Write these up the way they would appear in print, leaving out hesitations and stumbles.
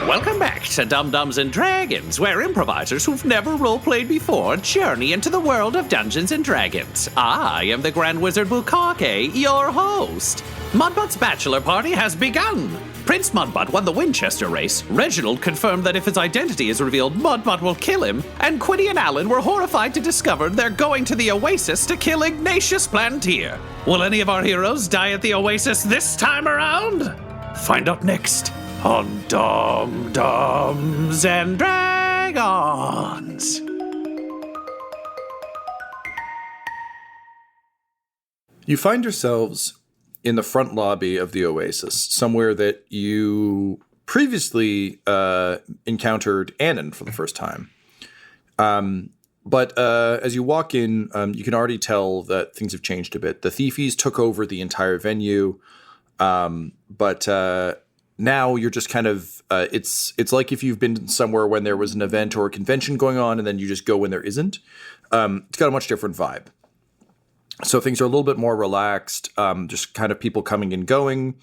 Welcome back to Dum-Dums and Dragons, where improvisers who've never roleplayed before journey into the world of Dungeons and Dragons. I am the Grand Wizard Bukake, your host. Mudbutt's bachelor party has begun. Prince Mudbutt won the Winchester race. Reginald confirmed that if his identity is revealed, Mudbutt will kill him. And Quinny and Alan were horrified to discover they're going to the Oasis to kill Ignatius Plantier. Will any of our heroes die at the Oasis this time around? Find out next on Dum-Dums and Dragons. You find yourselves in the front lobby of the Oasis, somewhere that you previously encountered Annan for the first time. But as you walk in, you can already tell that things have changed a bit. The Thiefies took over the entire venue, but now you're just kind of it's like if you've been somewhere when there was an event or a convention going on, and then you just go when there isn't. It's got a much different vibe. So things are a little bit more relaxed, just kind of people coming and going.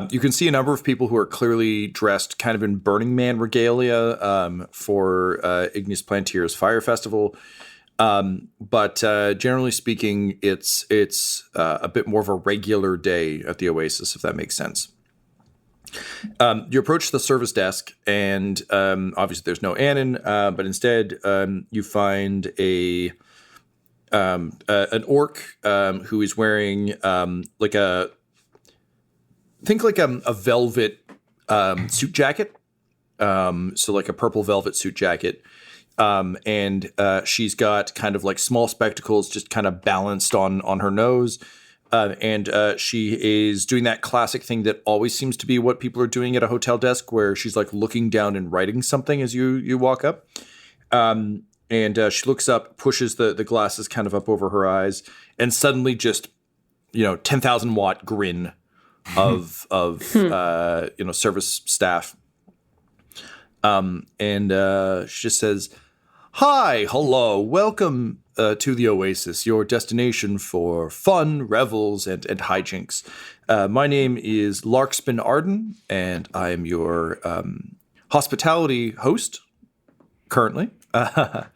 You can see a number of people who are clearly dressed kind of in Burning Man regalia for Ignis Plantier's Fire Festival. But generally speaking, it's a bit more of a regular day at the Oasis, if that makes sense. You approach the service desk, and obviously there's no Annan, but instead you find an orc who is wearing like a velvet suit jacket, so like a purple velvet suit jacket, and she's got kind of like small spectacles just kind of balanced on her nose. And she is doing that classic thing that always seems to be what people are doing at a hotel desk, where she's like looking down and writing something as you walk up. And she looks up, pushes the glasses kind of up over her eyes, and suddenly just, 10,000 watt grin of service staff. And she just says, "Hi, hello, welcome to the Oasis, your destination for fun, revels, and hijinks. My name is Larkspin Arden, and I am your hospitality host currently. Do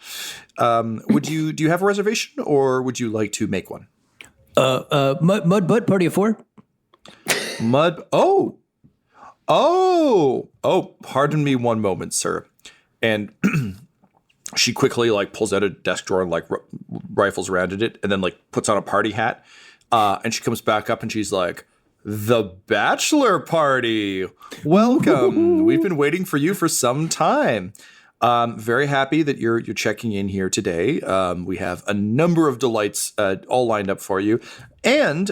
you have a reservation, or would you like to make one?" Mudbutt, party of four. Pardon me one moment, sir. And she quickly pulls out a desk drawer and rifles around it, and then puts on a party hat. And she comes back up and she's like, "The bachelor party. Welcome. We've been waiting for you for some time. Very happy that you're checking in here today. We have a number of delights all lined up for you. And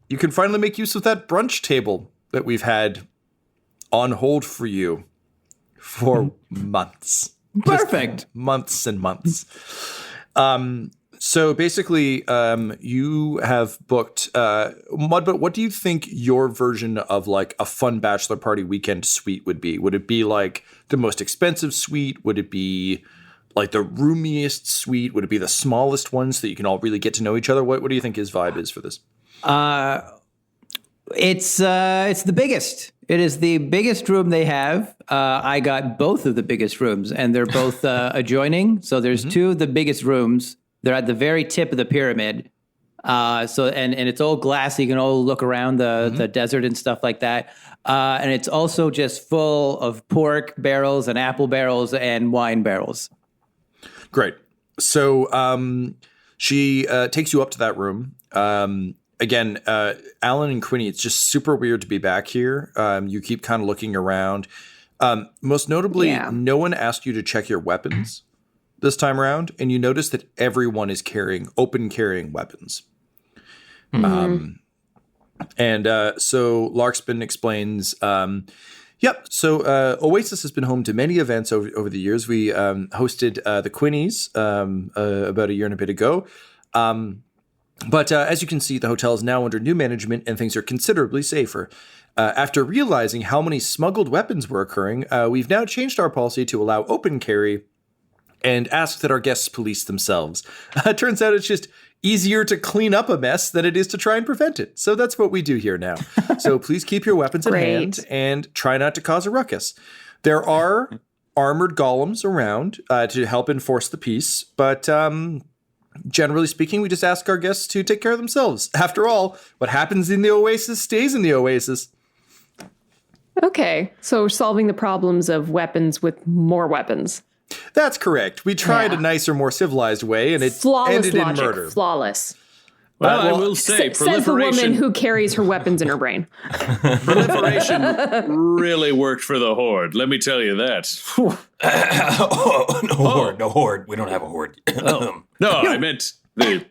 you can finally make use of that brunch table that we've had on hold for you for months." Perfect. Months and months. So basically, you have booked Mudbutt. What do you think your version of a fun bachelor party weekend suite would be? Would it be the most expensive suite? Would it be the roomiest suite? Would it be the smallest one so that you can all really get to know each other? What do you think his vibe is for this? It's the biggest. It is the biggest room they have. I got both of the biggest rooms, and they're both adjoining. So there's two of the biggest rooms. They're at the very tip of the pyramid. So it's all glass. So you can all look around the desert and stuff like that. And it's also just full of pork barrels and apple barrels and wine barrels. Great. So she takes you up to that room. Again, Alan and Quinny, it's just super weird to be back here. You keep kind of looking around. Most notably, no one asked you to check your weapons this time around, and you notice that everyone is carrying weapons. So Larkspin explains, so Oasis has been home to many events over the years. We hosted the Quinnies about a year and a bit ago. But as you can see, the hotel is now under new management, and things are considerably safer. After realizing how many smuggled weapons were occurring, we've now changed our policy to allow open carry and ask that our guests police themselves. Turns out it's just easier to clean up a mess than it is to try and prevent it. So that's what we do here now. So please keep your weapons at hand and try not to cause a ruckus. There are armored golems around to help enforce the peace, but generally speaking, we just ask our guests to take care of themselves. After all, what happens in the oasis stays in the oasis. Okay, so solving the problems of weapons with more weapons. That's correct. We tried a nicer, more civilized way, and it Flawless ended logic. in murder. Flawless. Well, I will say, Says the woman who carries her weapons in her brain. Proliferation really worked for the Horde. Let me tell you that. No horde. We don't have a horde. No, I meant the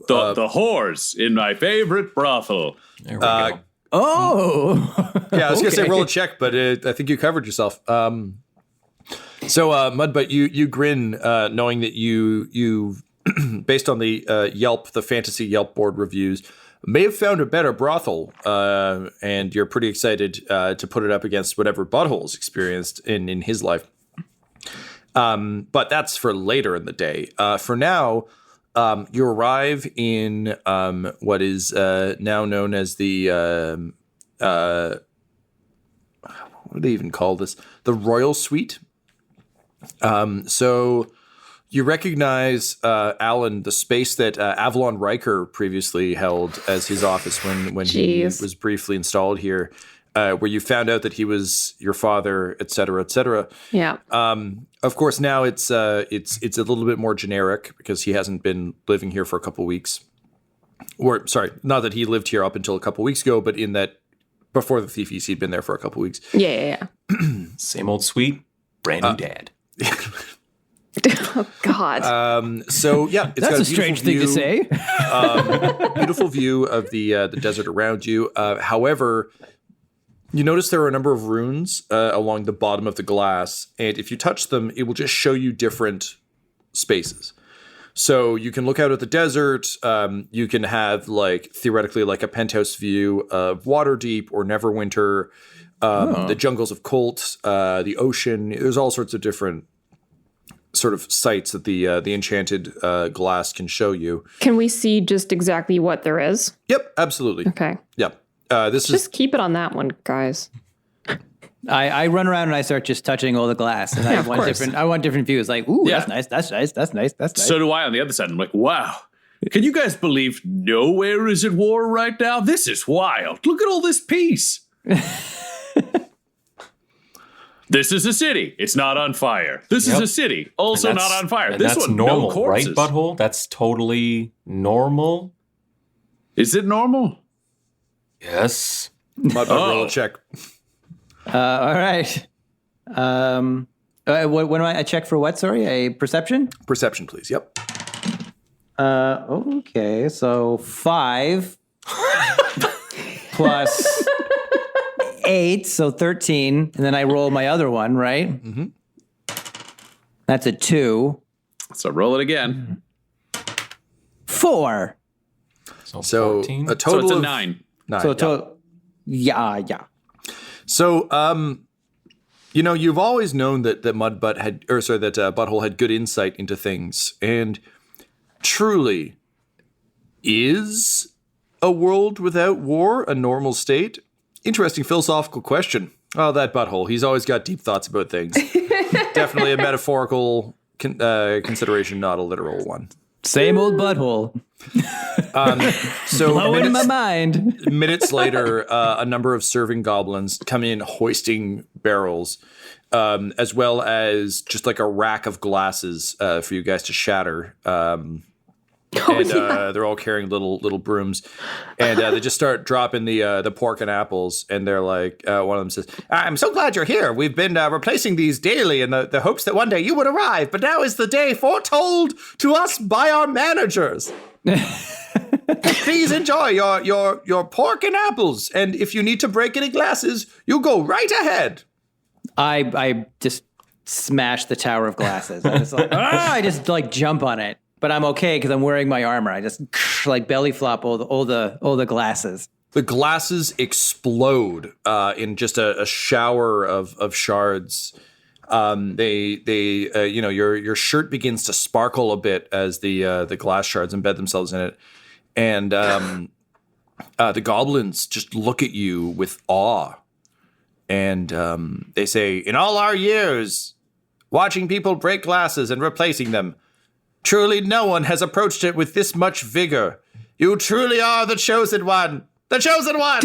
whores in my favorite brothel. There we go. Oh, Yeah, I was going to say roll a check, but I think you covered yourself. So, Mudbutt, you grin, knowing that you based on the the fantasy Yelp board reviews, may have found a better brothel, and you're pretty excited to put it up against whatever Butthole's experienced in his life. But that's for later in the day. For now, you arrive in what is now known as the what do they even call this? The Royal Suite. So you recognize, Alan, the space that Avalon Riker previously held as his office when he was briefly installed here, where you found out that he was your father, et cetera, et cetera. Yeah. Of course, now it's a little bit more generic because he hasn't been living here for a couple weeks. Or, sorry, not that he lived here up until a couple weeks ago, but in that before the Thiefies, he'd been there for a couple weeks. Yeah. Same old suite, brand new dad. Oh, God. So, yeah. It's that's got a strange thing to say. Beautiful view of the desert around you. However, you notice there are a number of runes along the bottom of the glass, and if you touch them, it will just show you different spaces. So you can look out at the desert. You can have theoretically a penthouse view of Waterdeep or Neverwinter, the jungles of Colt, the ocean. There's all sorts of different sort of sites that the enchanted glass can show you. Can we see just exactly what there is? Yep, absolutely. Okay. Yep. Just keep it on that one, guys. I run around and I start just touching all the glass, and I want different views. Like, ooh, Yeah. that's nice. So do I on the other side. I'm like, wow. Can you guys believe nowhere is at war right now? This is wild. Look at all this peace. This is a city. It's not on fire. This is a city. Also not on fire. This that's one, normal, no corpses. right, Butthole? That's totally normal. Is it normal? Yes. Roll a check. All right. What do I check for? What? Sorry, a perception. Perception, please. Yep. Okay, so 5 plus 8, so 13, and then I roll my other one, right? Mm-hmm. That's a 2. So roll it again. 4. So 14? a total So it's a of 9. 9. So yeah. total. Yeah. So, you've always known that Mudbutt had, that Butthole had good insight into things, and truly, is a world without war a normal state? Interesting philosophical question. Oh, that Butthole. He's always got deep thoughts about things. Definitely a metaphorical consideration, not a literal one. Same old butthole. So Blowing my mind. minutes later, a number of serving goblins come in hoisting barrels, as well as just a rack of glasses for you guys to shatter. They're all carrying little brooms, and they just start dropping the pork and apples. And they're like, one of them says, "I'm so glad you're here. We've been replacing these daily in the hopes that one day you would arrive, but now is the day foretold to us by our managers. Please enjoy your pork and apples, and if you need to break any glasses, you go right ahead." I just smash the tower of glasses. I just jump on it. But I'm okay because I'm wearing my armor. I just belly flop all the glasses. The glasses explode in just a shower of shards. Your shirt begins to sparkle a bit as the glass shards embed themselves in it, and the goblins just look at you with awe, and they say, "In all our years, watching people break glasses and replacing them, truly no one has approached it with this much vigor. You truly are the chosen one. The chosen one!"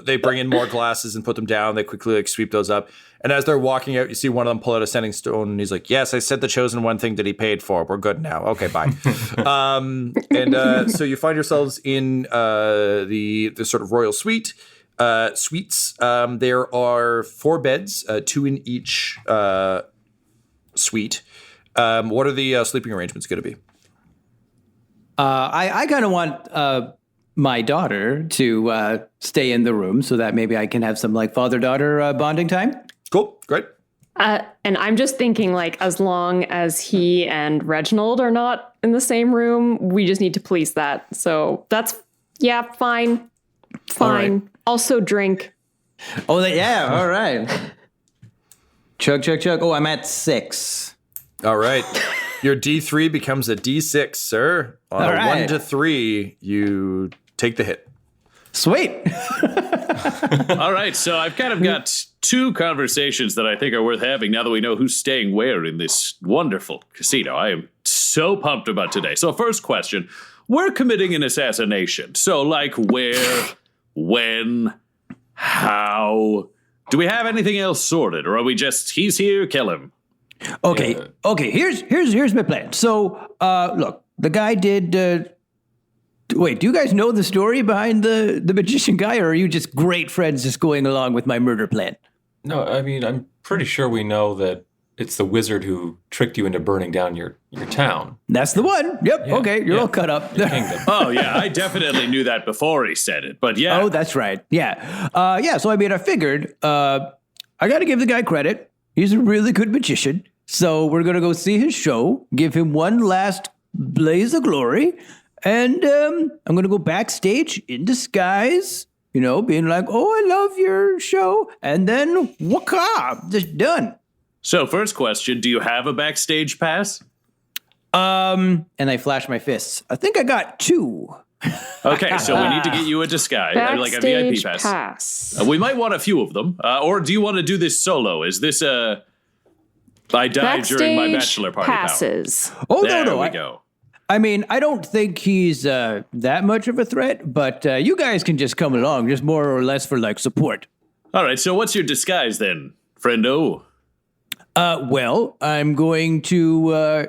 They bring in more glasses and put them down. They quickly sweep those up. And as they're walking out, you see one of them pull out a sending stone, and he's like, "Yes, I said the chosen one thing that he paid for. We're good now. Okay, bye." So you find yourselves in the sort of royal suites. There are 4 beds, 2 in each suite. What are the sleeping arrangements going to be? I kind of want my daughter to stay in the room so that maybe I can have some like father-daughter bonding time. Cool, great. And I'm just thinking, like, as long as he and Reginald are not in the same room, we just need to police that. So that's, fine. Fine. Right. Also drink. Oh, yeah, all right. Chug. Oh, I'm at 6. All right. Your D3 becomes a D6, sir. On a 1 to 3, you take the hit. Sweet. All right, so I've kind of got 2 conversations that I think are worth having now that we know who's staying where in this wonderful casino. I am so pumped about today. So first question, we're committing an assassination. So like where, when, how? Do we have anything else sorted, or are we just, he's here, kill him? Okay. Here's my plan. So, look, the guy did. Wait, do you guys know the story behind the magician guy, or are you just great friends just going along with my murder plan? No, I mean, I'm pretty sure we know that it's the wizard who tricked you into burning down your town. That's the one. Yep. Yeah, okay, you're all cut up. Oh yeah, I definitely knew that before he said it. But yeah. Oh, that's right. Yeah. So I mean, I figured I got to give the guy credit. He's a really good magician. So we're going to go see his show, give him one last blaze of glory, and I'm going to go backstage in disguise, being like, "Oh, I love your show," and then waka, just done. So first question, do you have a backstage pass? And I flash my fists. I think I got 2. Okay, so we need to get you a disguise, like a VIP pass. We might want a few of them. Or do you want to do this solo? Is this a... I died during my bachelor party passes. Power. Oh, there no. we go. I mean, I don't think he's that much of a threat, but you guys can just come along, just more or less for, like, support. All right, so what's your disguise then, friendo? Well, I'm going to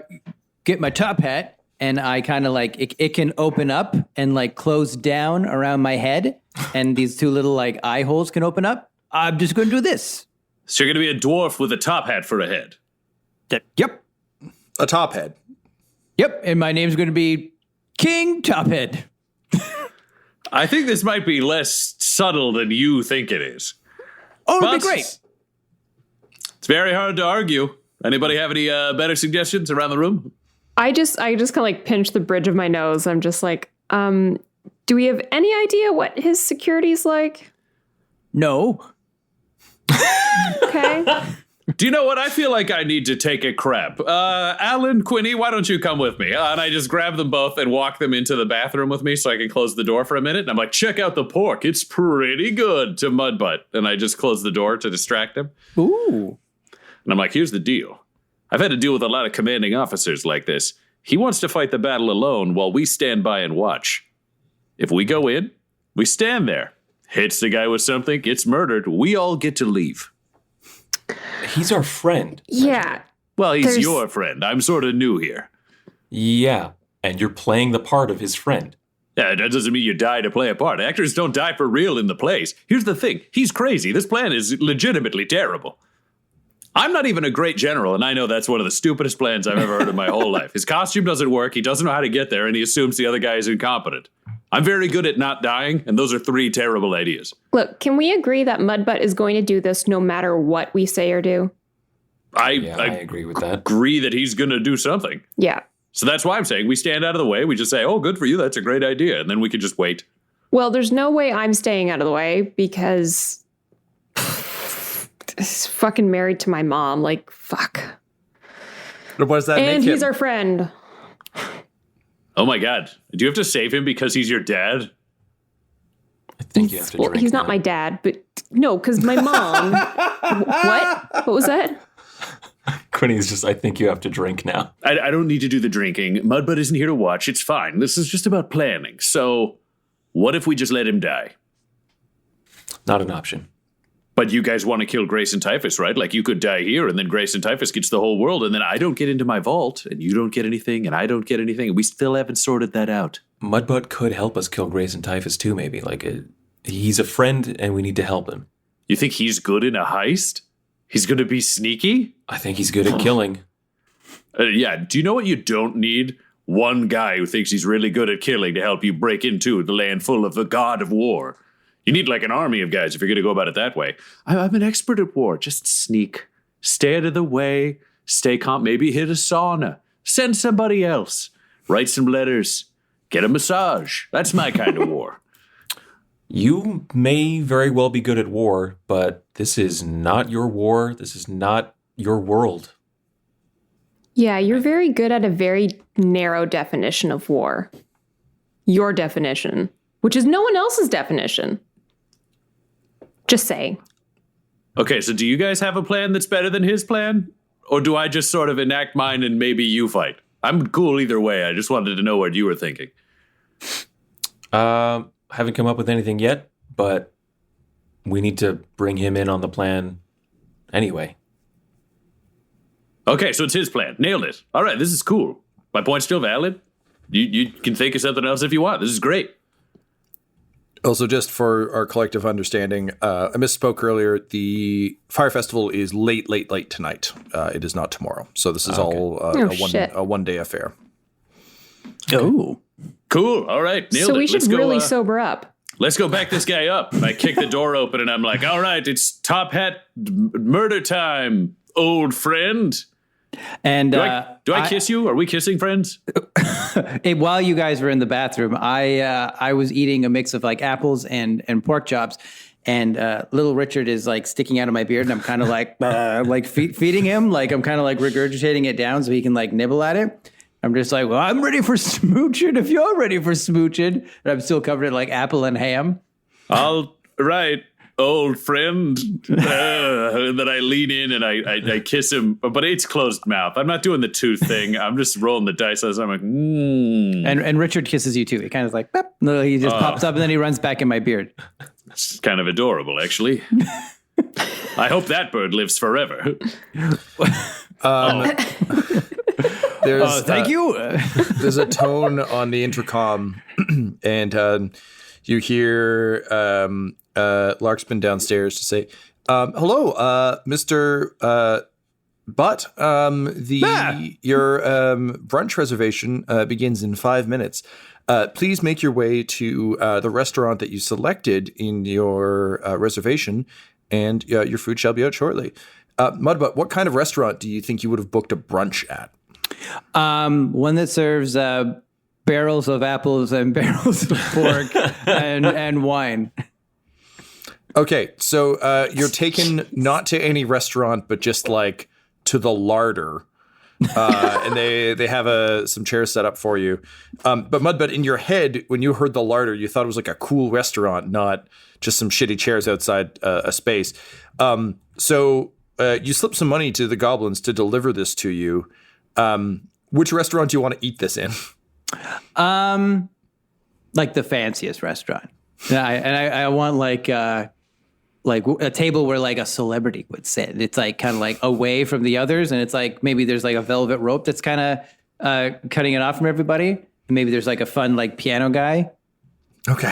get my top hat, and I kind of like, it can open up and, like, close down around my head, and these 2 little, like, eye holes can open up. I'm just going to do this. So you're going to be a dwarf with a top hat for a head? Yep. A top head. Yep, and my name's going to be King Tophead. I think this might be less subtle than you think it is. Oh, it'd be great. It's very hard to argue. Anybody have any better suggestions around the room? I just kind of like pinch the bridge of my nose. I'm just like, do we have any idea what his security's like? No. Okay. Do you know what? I feel like I need to take a crap. Alan, Quinny, why don't you come with me? And I just grab them both and walk them into the bathroom with me so I can close the door for a minute. And I'm like, check out the pork. It's pretty good to Mudbutt. And I just close the door to distract him. Ooh. And I'm like, here's the deal. I've had to deal with a lot of commanding officers like this. He wants to fight the battle alone while we stand by and watch. If we go in, we stand there. Hits the guy with something, gets murdered. We all get to leave. He's our friend. Yeah. Well, he's your friend. I'm sort of new here. Yeah, and you're playing the part of his friend. Yeah, that doesn't mean you die to play a part. Actors don't die for real in the plays. Here's the thing. He's crazy. This plan is legitimately terrible. I'm not even a great general, and I know that's one of the stupidest plans I've ever heard in my whole life. His costume doesn't work, he doesn't know how to get there, and he assumes the other guy is incompetent. I'm very good at not dying, and those are 3 terrible ideas. Look, can we agree that Mudbutt is going to do this no matter what we say or do? I agree with that. Agree that he's going to do something. Yeah. So that's why I'm saying we stand out of the way. We just say, oh, good for you. That's a great idea. And then we can just wait. Well, there's no way I'm staying out of the way because is fucking married to my mom. Like, fuck. What does that make And him? he's our friend. Oh my God. Do you have to save him because he's your dad? I think you have to Well, drink he's not now. my dad, but no, because my mom. What? What was that? Quinny's just, I think you have to drink now. I don't need to do the drinking. Mudbud isn't here to watch. It's fine. This is just about planning. So, what if we just let him die? Not an option. But you guys want to kill Grace and Typhus, right? Like, you could die here, and then Grace and Typhus gets the whole world, and then I don't get into my vault, and you don't get anything, and I don't get anything, and we still haven't sorted that out. Mudbutt could help us kill Grace and Typhus too, maybe. Like, he's a friend, and we need to help him. You think he's good in a heist? He's going to be sneaky? I think he's good at killing. Yeah, do you know what you don't need? One guy who thinks he's really good at killing to help you break into the land full of the god of war. You need like an army of guys if you're going to go about it that way. I'm an expert at war. Just sneak. Stay out of the way. Stay calm. Maybe hit a sauna. Send somebody else. Write some letters. Get a massage. That's my kind of war. You may very well be good at war, but this is not your war. This is not your world. Yeah, you're very good at a very narrow definition of war. Your definition, which is no one else's definition. Just saying. Okay, so do you guys have a plan that's better than his plan? Or do I just sort of enact mine and maybe you fight? I'm cool either way. I just wanted to know what you were thinking. Haven't come up with anything yet, but we need to bring him in on the plan anyway. Okay, so it's his plan. Nailed it. All right, this is cool. My point's still valid. You can think of something else if you want. This is great. Also, just for our collective understanding, I misspoke earlier. The Fire Festival is late tonight. It is not tomorrow. So this is all a one-day affair. Oh. Cool. All right. Nailed So it. we should Let's go, really sober up. Let's go back this guy up. I kick the door open and I'm like, all right, it's top hat murder time, old friend. And Do I kiss you? Are we kissing friends? while you guys were in the bathroom, I was eating a mix of like apples and pork chops, and little Richard is like sticking out of my beard, and I'm kind of like feeding him, like I'm kind of like regurgitating it down so he can like nibble at it. I'm just like, well, I'm ready for smooching if you're ready for smooching, and I'm still covered in like apple and ham. All right, old friend. And then I lean in and I kiss him, but it's closed mouth. I'm not doing the tooth thing. I'm just rolling the dice as I'm like, And Richard kisses you too. He kind of like, Beep. No, he just pops up and then he runs back in my beard. It's kind of adorable, actually. I hope that bird lives forever. Thank you. There's a tone on the intercom, and you hear Larkspin downstairs to say, "Hello, Mr. Butt. Your brunch reservation begins in 5 minutes. Please make your way to the restaurant that you selected in your reservation, and your food shall be out shortly." Mudbutt, what kind of restaurant do you think you would have booked a brunch at? One that serves barrels of apples and barrels of pork and wine. Okay, so you're taken not to any restaurant, but just like to the larder. And they have some chairs set up for you. But Mudbutt, in your head, when you heard the larder, you thought it was like a cool restaurant, not just some shitty chairs outside a space. So you slip some money to the goblins to deliver this to you. Which restaurant do you want to eat this in? Like the fanciest restaurant. I want like a table where like a celebrity would sit. It's like kind of like away from the others, and it's like maybe there's like a velvet rope that's kind of cutting it off from everybody. And maybe there's like a fun like piano guy. Okay.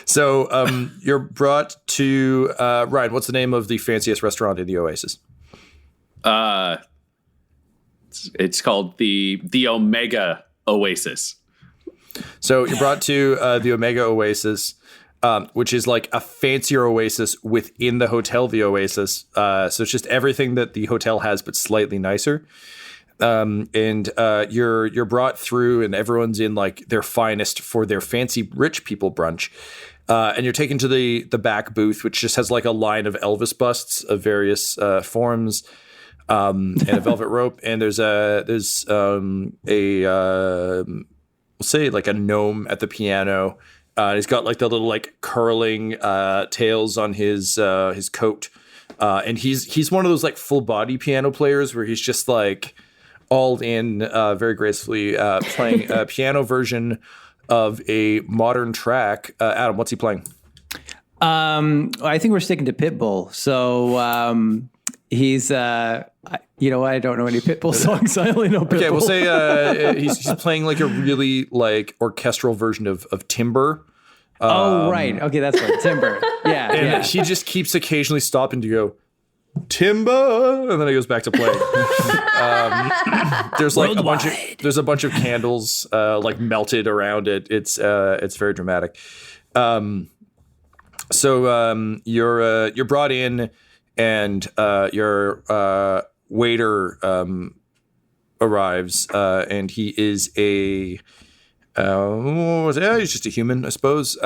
So you're brought to Ryan. What's the name of the fanciest restaurant in the Oasis? It's called the Omega Oasis. So you're brought to the Omega Oasis, which is like a fancier Oasis within the hotel, the Oasis. So it's just everything that the hotel has, but slightly nicer. And you're brought through, and everyone's in like their finest for their fancy rich people brunch. And you're taken to the back booth, which just has like a line of Elvis busts of various forms, and a velvet rope. And there's we'll say like a gnome at the piano. He's got like the little like curling tails on his coat, and he's one of those like full body piano players where he's just like all in very gracefully playing a piano version of a modern track. Adam, what's he playing? I think we're sticking to Pitbull. So he's, I don't know any Pitbull songs. I only know Pitbull. Okay, we'll say he's playing like a really like orchestral version of Timber. Right. Okay, that's right. Timber. Yeah. And he just keeps occasionally stopping to go, Timber, and then he goes back to play. There's like a bunch of candles like melted around it. It's very dramatic. So you're brought in, and your waiter arrives, and he is he's just a human, I suppose.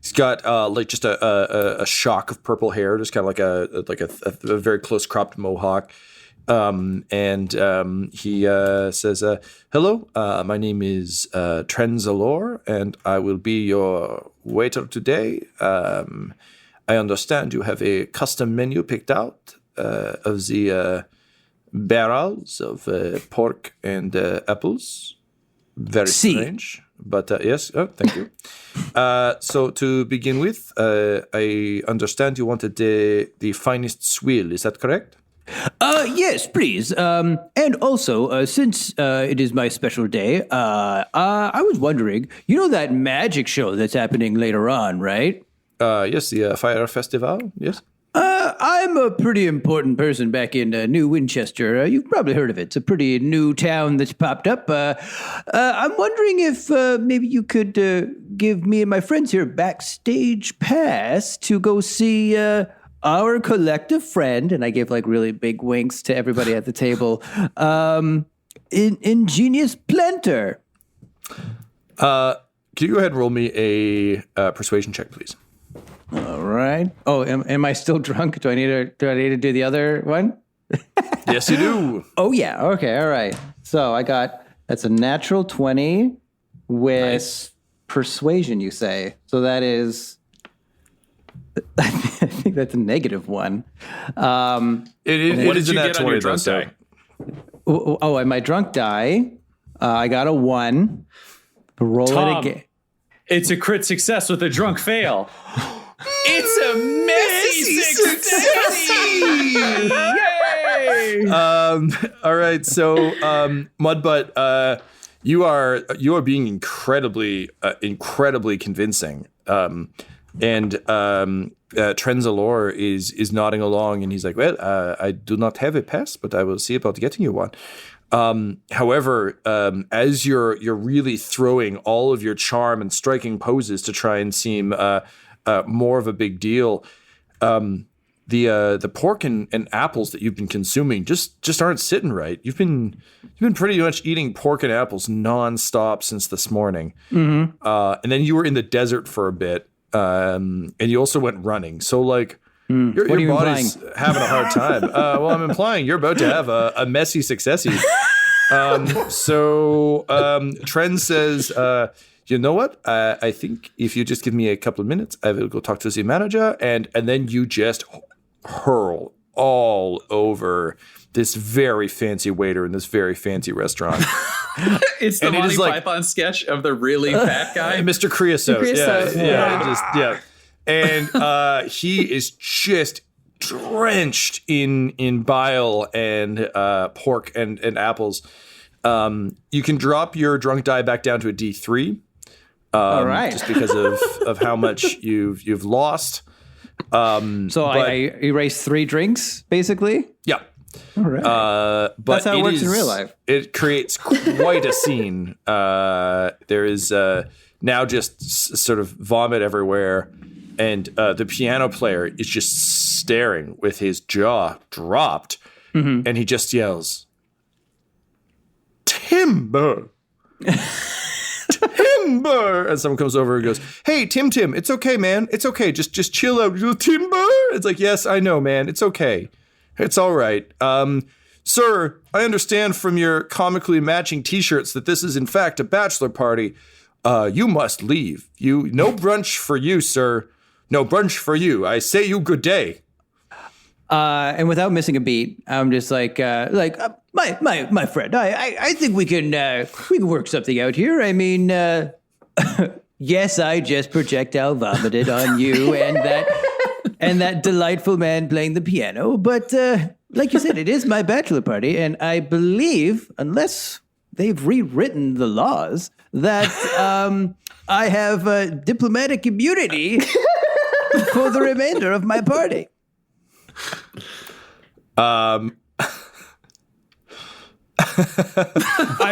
He's got like just a shock of purple hair, just kind of like a very close cropped mohawk. And he says, "Hello, my name is Trenzalore, and I will be your waiter today. I understand you have a custom menu picked out of the barrels of pork and apples. Very strange, but yes. Oh, thank you. So to begin with, I understand you wanted the finest swill. Is that correct?" Yes, please. And also, since it is my special day, I was wondering, that magic show that's happening later on, right? Yes, the Fire Festival, yes. I'm a pretty important person back in New Winchester. You've probably heard of it. It's a pretty new town that's popped up. I'm wondering if maybe you could give me and my friends here backstage pass to go see our collective friend, and I give like really big winks to everybody at the table, Ingenious Planter. Can you go ahead and roll me a persuasion check, please? All right. Oh, am I still drunk? Do I need to do the other one? Yes, you do. Oh yeah. Okay. All right. So that's a natural 20 with persuasion, you say. So that is, I think that's a -1. It is. What did you get on your drunk die? Oh, and my drunk die, I got a 1. Roll Tom, it again. It's a crit success with a drunk fail. It's a messy success! Yay! All right. So, Mudbutt, you are being incredibly convincing. And Trenzalore is nodding along, and he's like, "Well, I do not have a pass, but I will see about getting you one." However, as you're really throwing all of your charm and striking poses to try and seem more of a big deal, the pork and apples that you've been consuming just aren't sitting right. You've been pretty much eating pork and apples nonstop since this morning, and then you were in the desert for a bit, and you also went running. So like. Your body's having a hard time. Well, I'm implying you're about to have a messy successy. So Trent says, you know what? I think if you just give me a couple of minutes, I will go talk to the manager, and then you just hurl all over this very fancy waiter in this very fancy restaurant. It's the Monty Python sketch of the really fat guy. Mr. Creosote. Creosote. Yeah. And he is just drenched in bile and pork and apples. You can drop your drunk die back down to a D3. All right. Just because of how much you've lost. I erased 3 drinks, basically? Yeah. All right. But that's how it works in real life. It creates quite a scene. There is now just sort of vomit everywhere. And the piano player is just staring with his jaw dropped. Mm-hmm. And he just yells, "Timber! Timber! And someone comes over and goes, hey, Tim, it's okay, man. It's okay. Just chill out. Timber! It's like, yes, I know, man. It's okay. It's all right. Sir, I understand from your comically matching t-shirts that this is in fact a bachelor party. You must leave. No brunch for you, sir. No brunch for you. I say you good day. And without missing a beat, I'm just like my friend. I think we can work something out here. I mean, yes, I just projectile vomited on you and that delightful man playing the piano. But like you said, it is my bachelor party, and I believe, unless they've rewritten the laws, that I have diplomatic immunity for the remainder of my party. I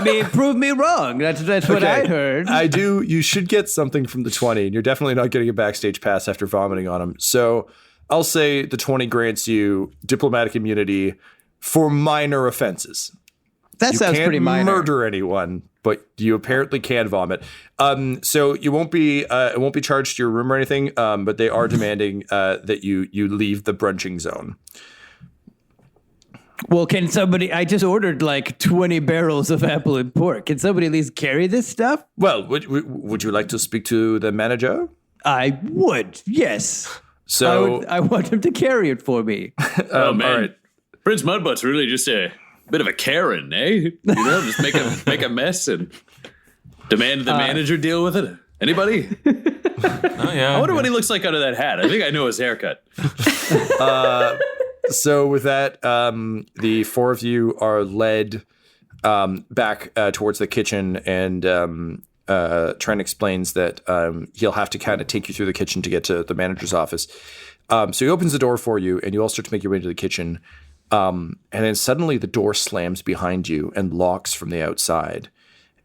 mean, prove me wrong. That's what I heard. I do. You should get something from the 20, and you're definitely not getting a backstage pass after vomiting on him. So I'll say the 20 grants you diplomatic immunity for minor offenses. That sounds pretty minor. You can't murder anyone, but you apparently can vomit. So you won't be it won't be charged to your room or anything. But they are demanding that you leave the brunching zone. Well, can somebody? I just ordered like 20 barrels of apple and pork. Can somebody at least carry this stuff? Well, would you like to speak to the manager? I would. Yes. So I want him to carry it for me. Oh man, all right. Prince Mudbutt's really just a bit of a Karen, eh? You know, just make a mess and demand the manager deal with it. Anybody? Oh yeah. I wonder what he looks like under that hat. I think I know his haircut. So with that, the four of you are led back towards the kitchen, and Trent explains that he'll have to kind of take you through the kitchen to get to the manager's office. So he opens the door for you, and you all start to make your way into the kitchen. And then suddenly the door slams behind you and locks from the outside,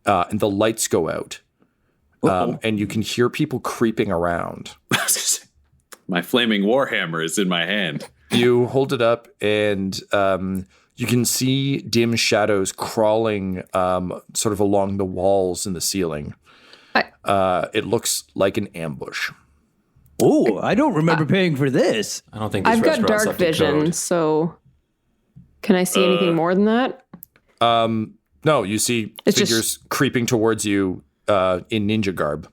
and the lights go out, and you can hear people creeping around. My flaming warhammer is in my hand. You hold it up, and you can see dim shadows crawling sort of along the walls and the ceiling. It looks like an ambush. Oh, I don't remember paying for this. I don't think this I've got restaurant's dark up to vision, code. so can I see anything more than that? No, you see It's figures creeping towards you in ninja garb.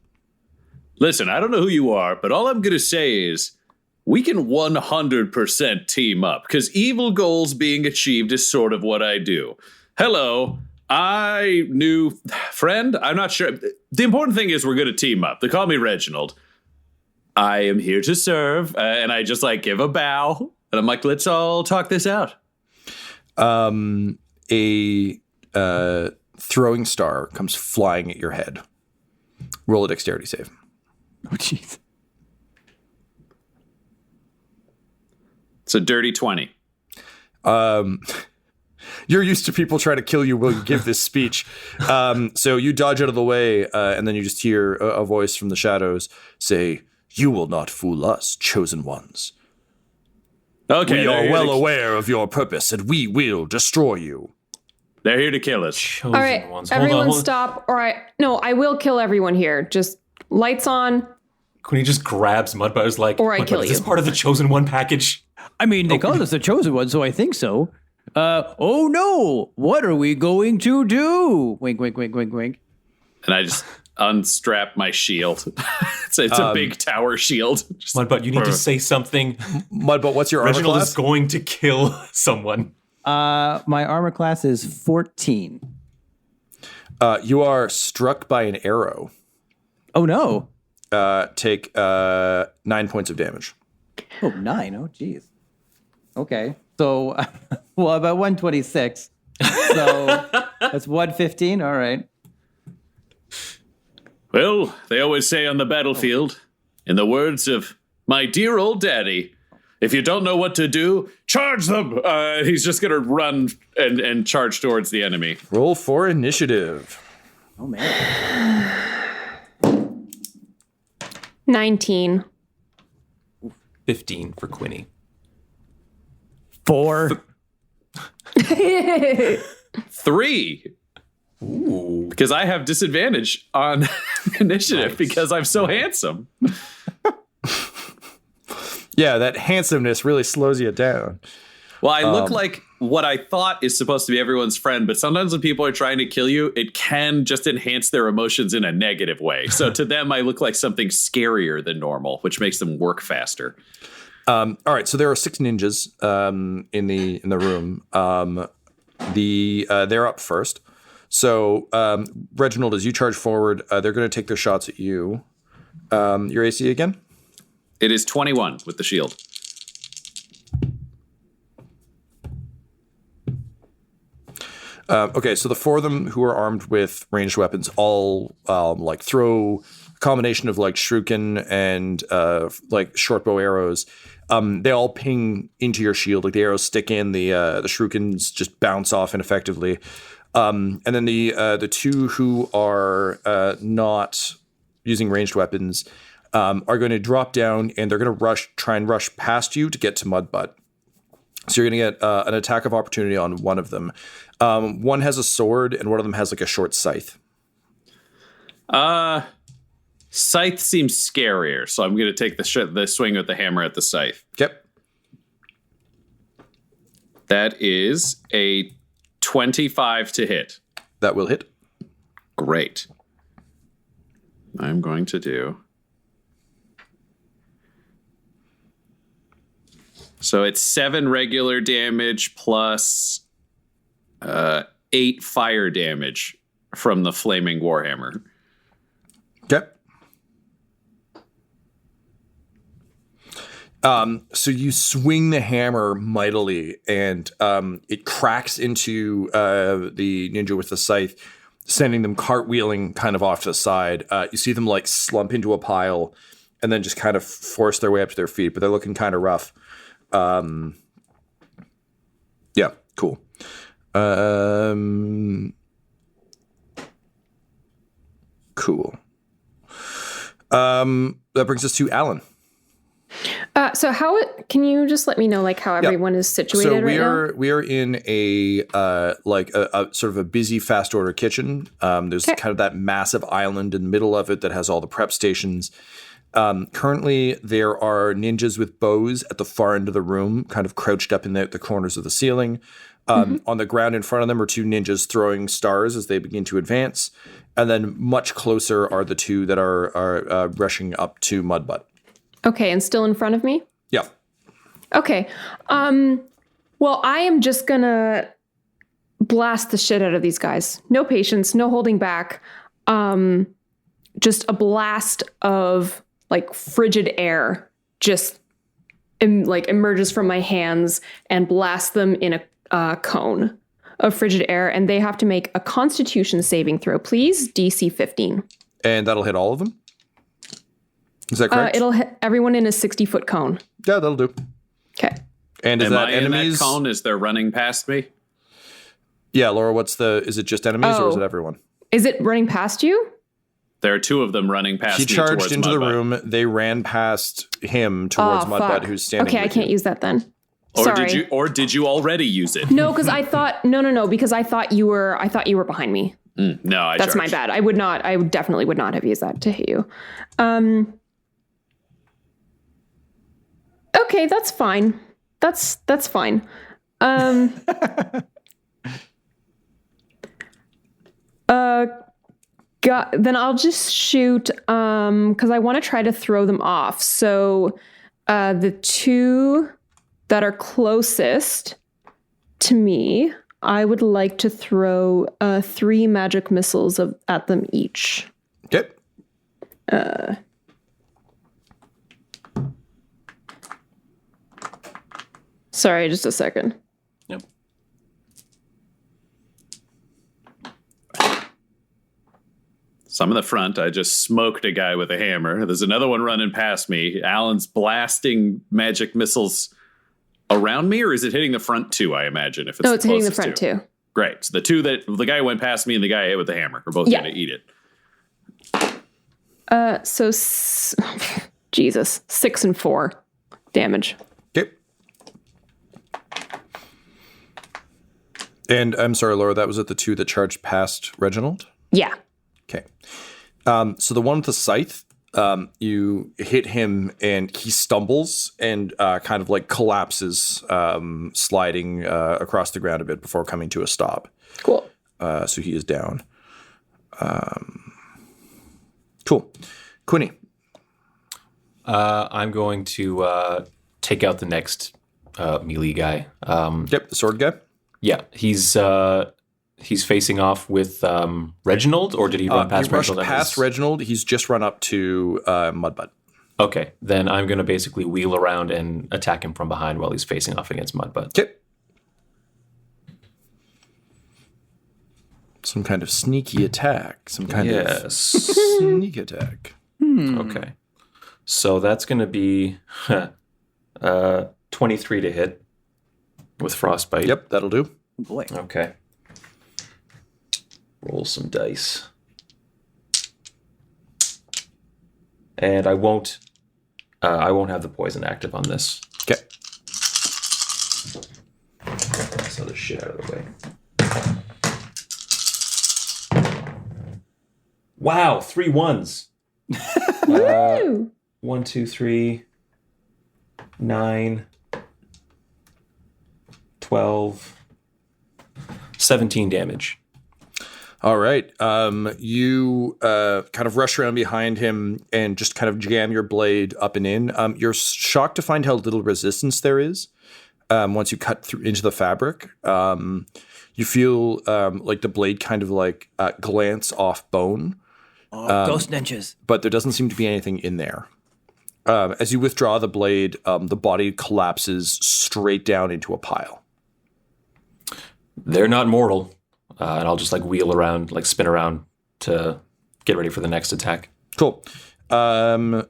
Listen, I don't know who you are, but all I'm going to say is we can 100% team up, because evil goals being achieved is sort of what I do. Hello, new friend. I'm not sure. The important thing is we're going to team up. They call me Reginald. I am here to serve, and I just like give a bow, and I'm like, let's all talk this out. A throwing star comes flying at your head. Roll a dexterity save. Oh, jeez. It's a dirty 20. You're used to people trying to kill you while you give this speech. So you dodge out of the way, and then you just hear a voice from the shadows say, "You will not fool us, chosen ones. Okay, We are well aware of your purpose, and we will destroy you." They're here to kill us. Chosen All right, ones. Hold on, everyone hold on. stop. All right. No, I will kill everyone here. Just lights on. Queenie just grabs Mudbutter's like, Or I Mudbutter, kill is this you. part of the chosen one package? I mean, they called us the chosen one, so I think so. Oh no! What are we going to do? Wink, wink, wink, wink, wink. And I just unstrap my shield. it's a big tower shield. Just, Mudbutt, you need to say something. Mudbutt, what's your armor Reginald class? is going to kill someone. My armor class is 14. You are struck by an arrow. Oh no! Take 9 points of damage. Oh, 9. Oh, geez. Okay. So, well, about 126. So that's 115. All right. well, they always say on the battlefield, in the words of my dear old daddy, if you don't know what to do, charge them. He's just going to run and charge towards the enemy. Roll for initiative. Oh man. 19. 15 for Quinny. 4. 3. Ooh. Because I have disadvantage on initiative because I'm so handsome. Yeah, that handsomeness really slows you down. Well, I look like what I thought is supposed to be everyone's friend, but sometimes when people are trying to kill you, it can just enhance their emotions in a negative way. So to them, I look like something scarier than normal, which makes them work faster. All right, so there are 6 ninjas in the room. They're up first. So Reginald, as you charge forward, they're going to take their shots at you. Your AC again? It is 21 with the shield. Okay, so the 4 of them who are armed with ranged weapons all like throw a combination of like shuriken and like short bow arrows. They all ping into your shield. Like the arrows stick in, the shurikens just bounce off ineffectively. And then the 2 who are not using ranged weapons are going to drop down and they're going to try and rush past you to get to Mudbutt. So you're going to get an attack of opportunity on one of them. One has a sword and one of them has like a short scythe. Scythe seems scarier, so I'm going to take the swing with the hammer at the scythe. Yep. That is a 25 to hit. That will hit. Great. I'm going to do... So it's 7 regular damage plus 8 fire damage from the flaming warhammer. Okay. So you swing the hammer mightily, and it cracks into the ninja with the scythe, sending them cartwheeling kind of off to the side. You see them like slump into a pile, and then just kind of force their way up to their feet, but they're looking kind of rough. Yeah, cool. Cool. That brings us to Alan. So can you just let me know like how everyone is situated right now? We are in a sort of a busy fast order kitchen. There's kind of that massive island in the middle of it that has all the prep stations. Currently, there are ninjas with bows at the far end of the room, kind of crouched up in the corners of the ceiling. On the ground in front of them are 2 ninjas throwing stars as they begin to advance. And then much closer are the 2 that are rushing up to Mudbutt. Okay, and still in front of me? Yeah. Okay. Well, I am just gonna blast the shit out of these guys. No patience, no holding back. Just a blast of like frigid air just emerges from my hands and blasts them in a cone of frigid air, and they have to make a Constitution saving throw, please. DC 15. And that'll hit all of them? Is that correct? It'll hit everyone in a 60-foot cone. Yeah, that'll do. Okay. And is Am that I enemies? in that cone as they're running past me? Yeah, Laura, is it just enemies or is it everyone? Is it running past you? There are 2 of them running past He me charged towards into the Mudbutt. room. They ran past him towards Mudbutt, who's standing. Okay, I can't use that then. Sorry. Did you already use it? No, because I thought no, because I thought you were behind me. No, That's my bad. I definitely would not have used that to hit you. Okay, that's fine. That's fine. Then I'll just shoot because I want to try to throw them off. So the 2 that are closest to me, I would like to throw 3 magic missiles at them each. Okay. Sorry, just a second. Yep. Some in the front, I just smoked a guy with a hammer. There's another one running past me. Alan's blasting magic missiles around me, or is it hitting the front 2, I imagine? If it's It's hitting the front 2. Great. So the guy who went past me and the guy I hit with the hammer are both going to eat it. Jesus, 6 and 4 damage. Okay. And I'm sorry, Laura, that was at the 2 that charged past Reginald? Yeah. Okay. So the one with the scythe, you hit him and he stumbles and kind of like collapses, sliding across the ground a bit before coming to a stop. Cool. So he is down. Cool. Quinny. I'm going to take out the next melee guy. Yep, the sword guy. Yeah, he's facing off with Reginald, or did he run past he rushed Reginald? past Reginald. He's just run up to Mudbutt. Okay, then I'm going to basically wheel around and attack him from behind while he's facing off against Mudbutt. Okay. Some kind of sneaky attack. Some kind of sneak attack. Okay. So that's going to be 23 to hit with Frostbite. Yep, that'll do. Boy. Okay. Roll some dice. And I won't have the poison active on this. Okay. This other shit out of the way. Wow, 3 1s. 1, 2, 3, 9, 12, 17 damage. All right. You kind of rush around behind him and just kind of jam your blade up and in. You're shocked to find how little resistance there is once you cut through into the fabric. You feel like the blade kind of like glance off bone. Ghost ninjas. But there doesn't seem to be anything in there. As you withdraw the blade, the body collapses straight down into a pile. They're not mortal. And I'll just like wheel around, like spin around to get ready for the next attack. Cool. Mudbutt.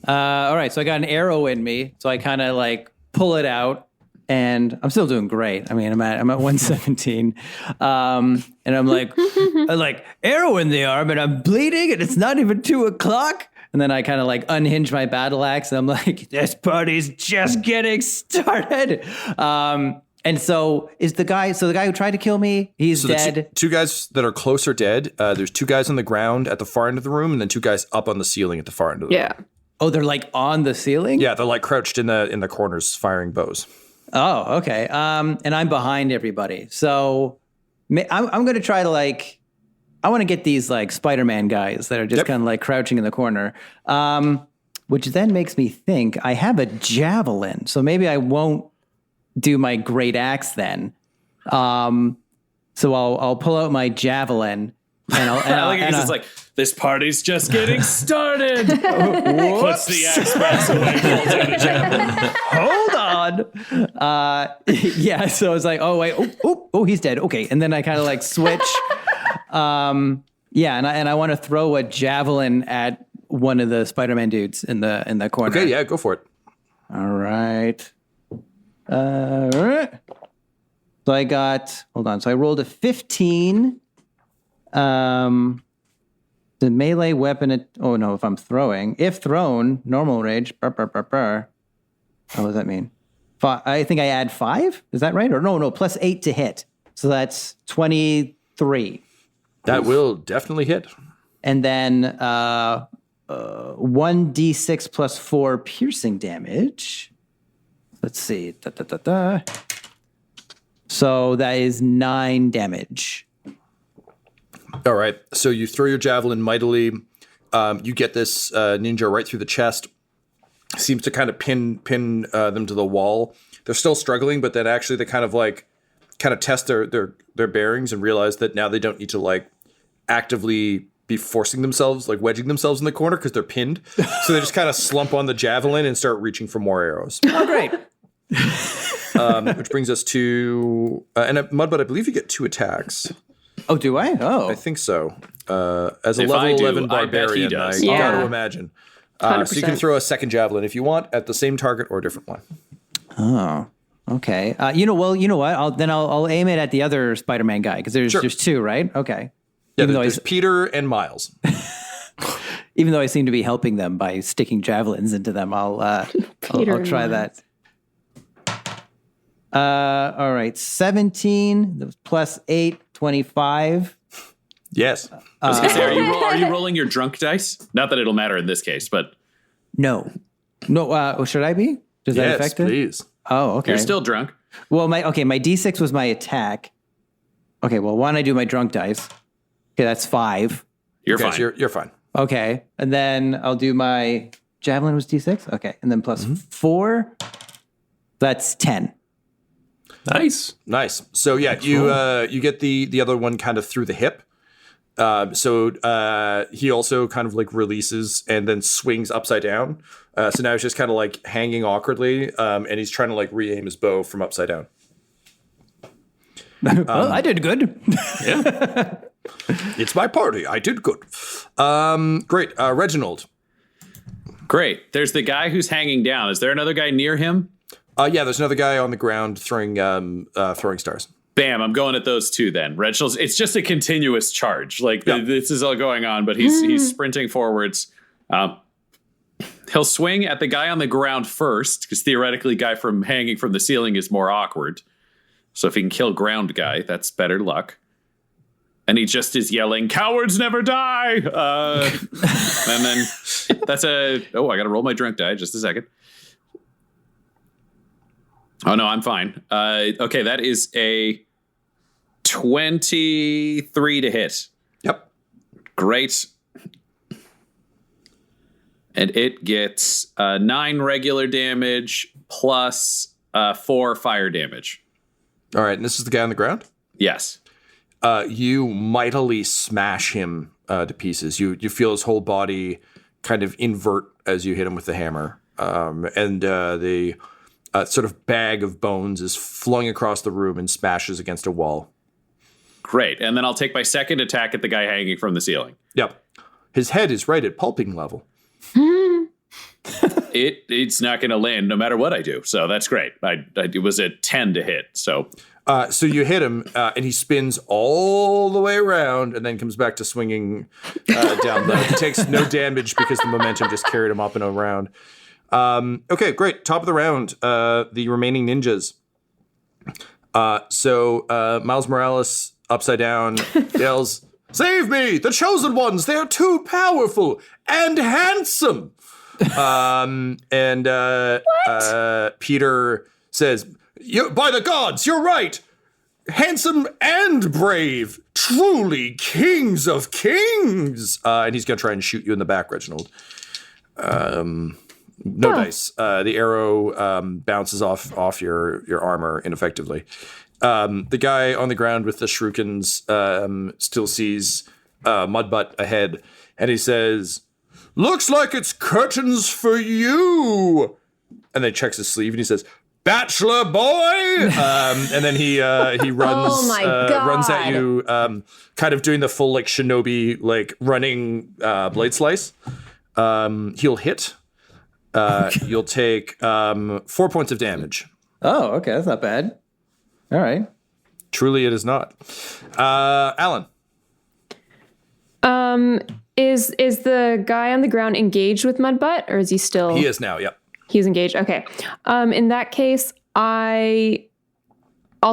All right, so I got an arrow in me, so I kind of like pull it out, and I'm still doing great. I mean, I'm at 117, and I'm like arrow in the arm, and I'm bleeding, and it's not even 2:00. And then I kind of like unhinge my battle axe, and I'm like, this party's just getting started. And so the guy who tried to kill me, he's dead. Two guys that are close are dead. There's 2 guys on the ground at the far end of the room, and then 2 guys up on the ceiling at the far end of the room. Yeah. Oh, they're like on the ceiling? Yeah, they're like crouched in the corners firing bows. Oh, okay. And I'm behind everybody. So I'm going to try to like, I want to get these like Spider-Man guys that are just kind of like crouching in the corner. Which then makes me think I have a javelin. So maybe I won't do my great axe then. So I'll pull out my javelin and It's like, this party's just getting started. Puts the axe back away, pulls out a javelin. hold on. Yeah, so it's like, oh wait, oh, he's dead. Okay, and then I kind of like switch. Yeah, and I want to throw a javelin at one of the Spider-Man dudes in the corner. Okay, yeah, go for it. All right. So I got, hold on. So I rolled a 15. The melee weapon, if I'm throwing. If thrown, normal range. What does that mean? I think I add 5. Is that right? Or no, plus 8 to hit. So that's 23. That will definitely hit. And then 1d6 plus 4 piercing damage. Let's see. So that is 9 damage. All right. So you throw your javelin mightily. You get this ninja right through the chest. Seems to kind of pin them to the wall. They're still struggling, but then actually they kind of test their bearings and realize that now they don't need to like actively be forcing themselves, like wedging themselves in the corner because they're pinned. So they just kind of slump on the javelin and start reaching for more arrows. Oh, great. Which brings us to and Mudbutt, I believe you get 2 attacks. Oh, do I? Oh, I think so. As a If level I do, 11 I bet he barbarian, I does. got Yeah. to imagine. So you can 100%. throw a second javelin if you want at the same target or a different one. Oh, okay. You know what? I'll aim it at the other Spider-Man guy because there's 2, right? Okay. Yeah, Even though there's Peter and Miles. Even though I seem to be helping them by sticking javelins into them, I'll try that. All right, 17 plus 8, 25. Yes. I was gonna say, are you rolling your drunk dice? Not that it'll matter in this case, but No. Should I be? Does that Yes, affect it? please. Oh, okay. you're still drunk. Well, my D6 was my attack. Okay, well, why don't I do my drunk dice? Okay, that's 5. You're Okay, fine. so you're fine. Okay, and then I'll do my javelin was D6. Okay, and then plus 4. That's 10. Nice. Nice. So yeah, you get the other one kind of through the hip. So he also kind of like releases and then swings upside down. So now he's just kind of like hanging awkwardly, and he's trying to like re-aim his bow from upside down. Well, I did good. Yeah. It's my party. I did good. Great. Reginald. Great. There's the guy who's hanging down. Is there another guy near him? Yeah, there's another guy on the ground throwing stars. Bam, I'm going at those two then. Reginald's, it's just a continuous charge. Like this is all going on, but he's sprinting forwards. He'll swing at the guy on the ground first, because theoretically guy from hanging from the ceiling is more awkward. So if he can kill ground guy, that's better luck. And he just is yelling, "Cowards never die!" And then that's I got to roll my drunk die. Just a second. Oh, no, I'm fine. Okay, that is a 23 to hit. Yep. Great. And it gets 9 regular damage plus 4 fire damage. All right, and this is the guy on the ground? Yes. You mightily smash him to pieces. You feel his whole body kind of invert as you hit him with the hammer. And the sort of bag of bones is flung across the room and smashes against a wall. Great. And then I'll take my second attack at the guy hanging from the ceiling. Yep. His head is right at pulping level. It's not going to land no matter what I do. So that's great. It was a 10 to hit. So you hit him, and he spins all the way around and then comes back to swinging down low. He takes no damage because the momentum just carried him up and around. Okay, great. Top of the round, the remaining ninjas. So Miles Morales, upside down, yells, "Save me! The chosen ones! They are too powerful and handsome!" Peter says, "By the gods, you're right! Handsome and brave! Truly kings of kings!" And he's going to try and shoot you in the back, Reginald. No dice. The arrow bounces off your armor ineffectively. The guy on the ground with the shurikens still sees Mudbutt ahead, and he says, "Looks like it's curtains for you." And then checks his sleeve, and he says, "Bachelor boy!" And then he runs Oh my God. runs at you, kind of doing the full like shinobi like running blade slice. He'll hit. You'll take 4 points of damage. Oh, okay, that's not bad. All right. Truly, it is not. Alan. Is the guy on the ground engaged with Mudbutt, or is he still? He is now. Yep. He's engaged. Okay. In that case, I'll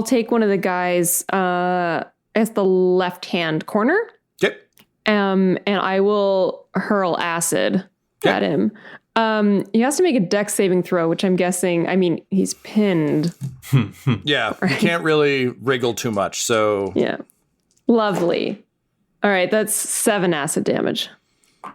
take one of the guys at the left-hand corner. Okay. And I will hurl acid at him. He has to make a dex saving throw, which I'm guessing, I mean, he's pinned. Yeah, you can't really wriggle too much, so... Yeah. Lovely. All right, that's 7 acid damage.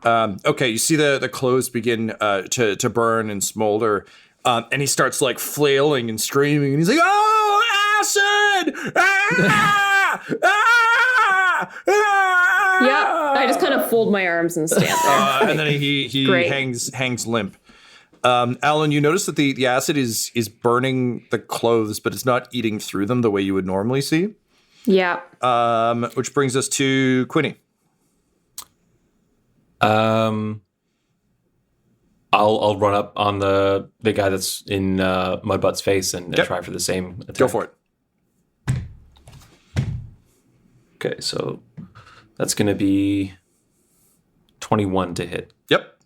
Okay, you see the clothes begin to burn and smolder, and he starts, like, flailing and screaming, and he's like, "Oh, acid! Ah! Ah! Ah!" Yeah, I just kind of fold my arms and stand there. And then he Great. hangs limp. Alan, you notice that the acid is burning the clothes, but it's not eating through them the way you would normally see. Yeah. Which brings us to Quinny. I'll run up on the guy that's in Mudbutt's face and Yep. try for the same attack. Go for it. Okay, so that's going to be 21 to hit. Yep.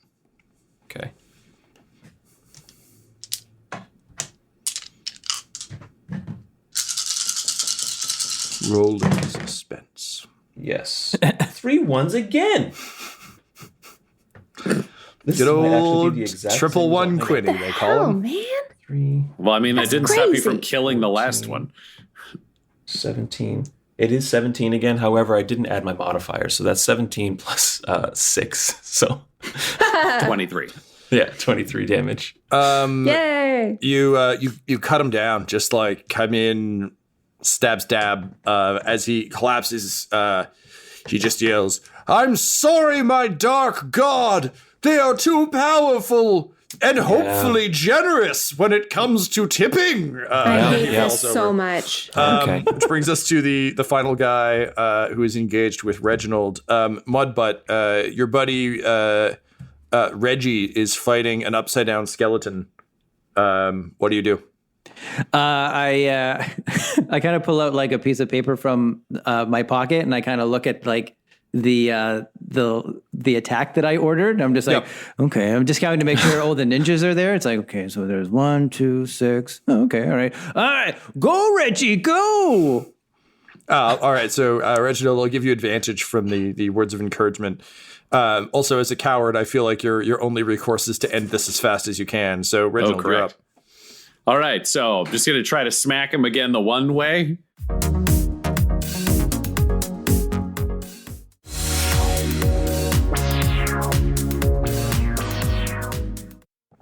Rolling suspense. Yes. 3 ones again. This Good might actually old be the exact triple same one result. Quinny, they call Oh him. man. 3, Well, I mean, that That's didn't stop you from crazy. killing the last one. 17. It is 17 again. However, I didn't add my modifier, so that's 17 plus 6. So 23. yeah, 23 damage. Yay. You cut him down, just like come in, stab. As he collapses, he just yells, "I'm sorry, my dark god. They are too powerful and hopefully generous when it comes to tipping." I hate yeah. this so much. Okay. Which brings us to the final guy who is engaged with Reginald. Mudbutt, your buddy Reggie is fighting an upside down skeleton. What do you do? I kind of pull out like a piece of paper from my pocket, and I kind of look at like the attack that I ordered. And I'm just like, okay, I'm just counting to make sure all the ninjas are there. It's like, okay, so there's 1, 2, 6. Oh, okay, all right, go Reggie, go. All right, so Reginald, I'll give you advantage from the words of encouragement. Also, as a coward, I feel like your only recourse is to end this as fast as you can. So, Reginald, you're up. correct. All right, so I'm just going to try to smack him again the one way.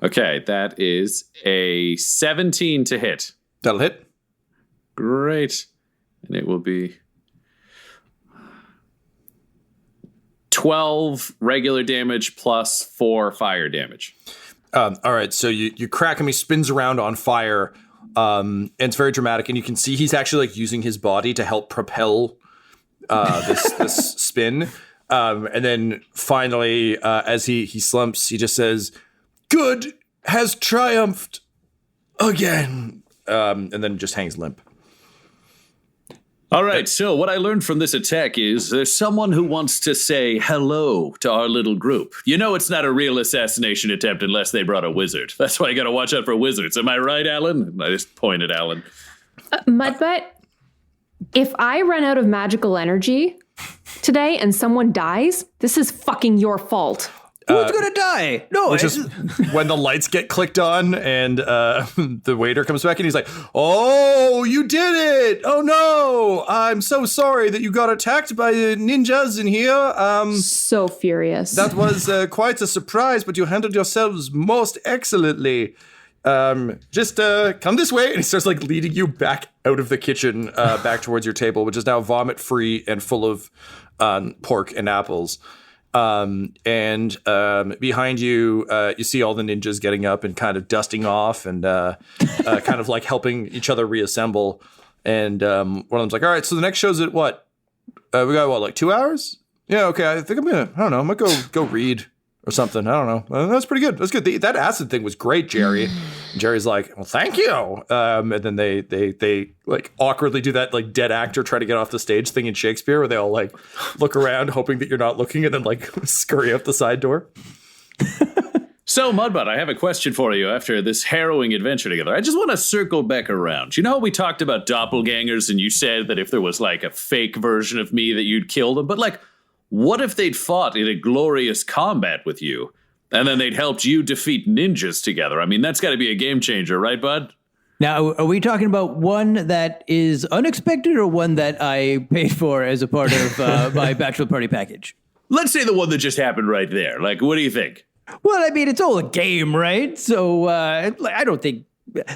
Okay, that is a 17 to hit. That'll hit. Great. And it will be 12 regular damage plus 4 fire damage. All right, so you crack him. He spins around on fire, and it's very dramatic. And you can see he's actually like using his body to help propel this spin. And then finally, as he slumps, he just says, "Good has triumphed again," and then just hangs limp. All right, so what I learned from this attack is there's someone who wants to say hello to our little group. You know it's not a real assassination attempt unless they brought a wizard. That's why you gotta watch out for wizards. Am I right, Alan? And I just pointed at Alan. Mudbutt, if I run out of magical energy today and someone dies, this is fucking your fault. Who's gonna die? No, Which is when the lights get clicked on and the waiter comes back and he's like, "Oh, you did it! Oh no! I'm so sorry that you got attacked by ninjas in here. So furious. That was quite a surprise, but you handled yourselves most excellently. Just come this way," and he starts like leading you back out of the kitchen, back towards your table, which is now vomit free and full of pork and apples. And behind you, you see all the ninjas getting up and kind of dusting off and kind of like helping each other reassemble. And one of them's like, "All right, so the next show's at what? We got what, like 2 hours? Yeah, okay. I think I'm gonna go read or something. I don't know. That's pretty good. That's good. That acid thing was great, Jerry." And Jerry's like, "Well, thank you." And then they like awkwardly do that like dead actor try to get off the stage thing in Shakespeare where they all like look around hoping that you're not looking and then like scurry out the side door. So, Mudbutt, I have a question for you after this harrowing adventure together. I just want to circle back around. You know how we talked about doppelgangers and you said that if there was like a fake version of me that you'd kill them? But like, what if they'd fought in a glorious combat with you and then they'd helped you defeat ninjas together? I mean, that's got to be a game changer, right, bud? Now, are we talking about one that is unexpected or one that I paid for as a part of my bachelor party package? Let's say the one that just happened right there. Like, what do you think? Well, I mean, it's all a game, right? So I don't think,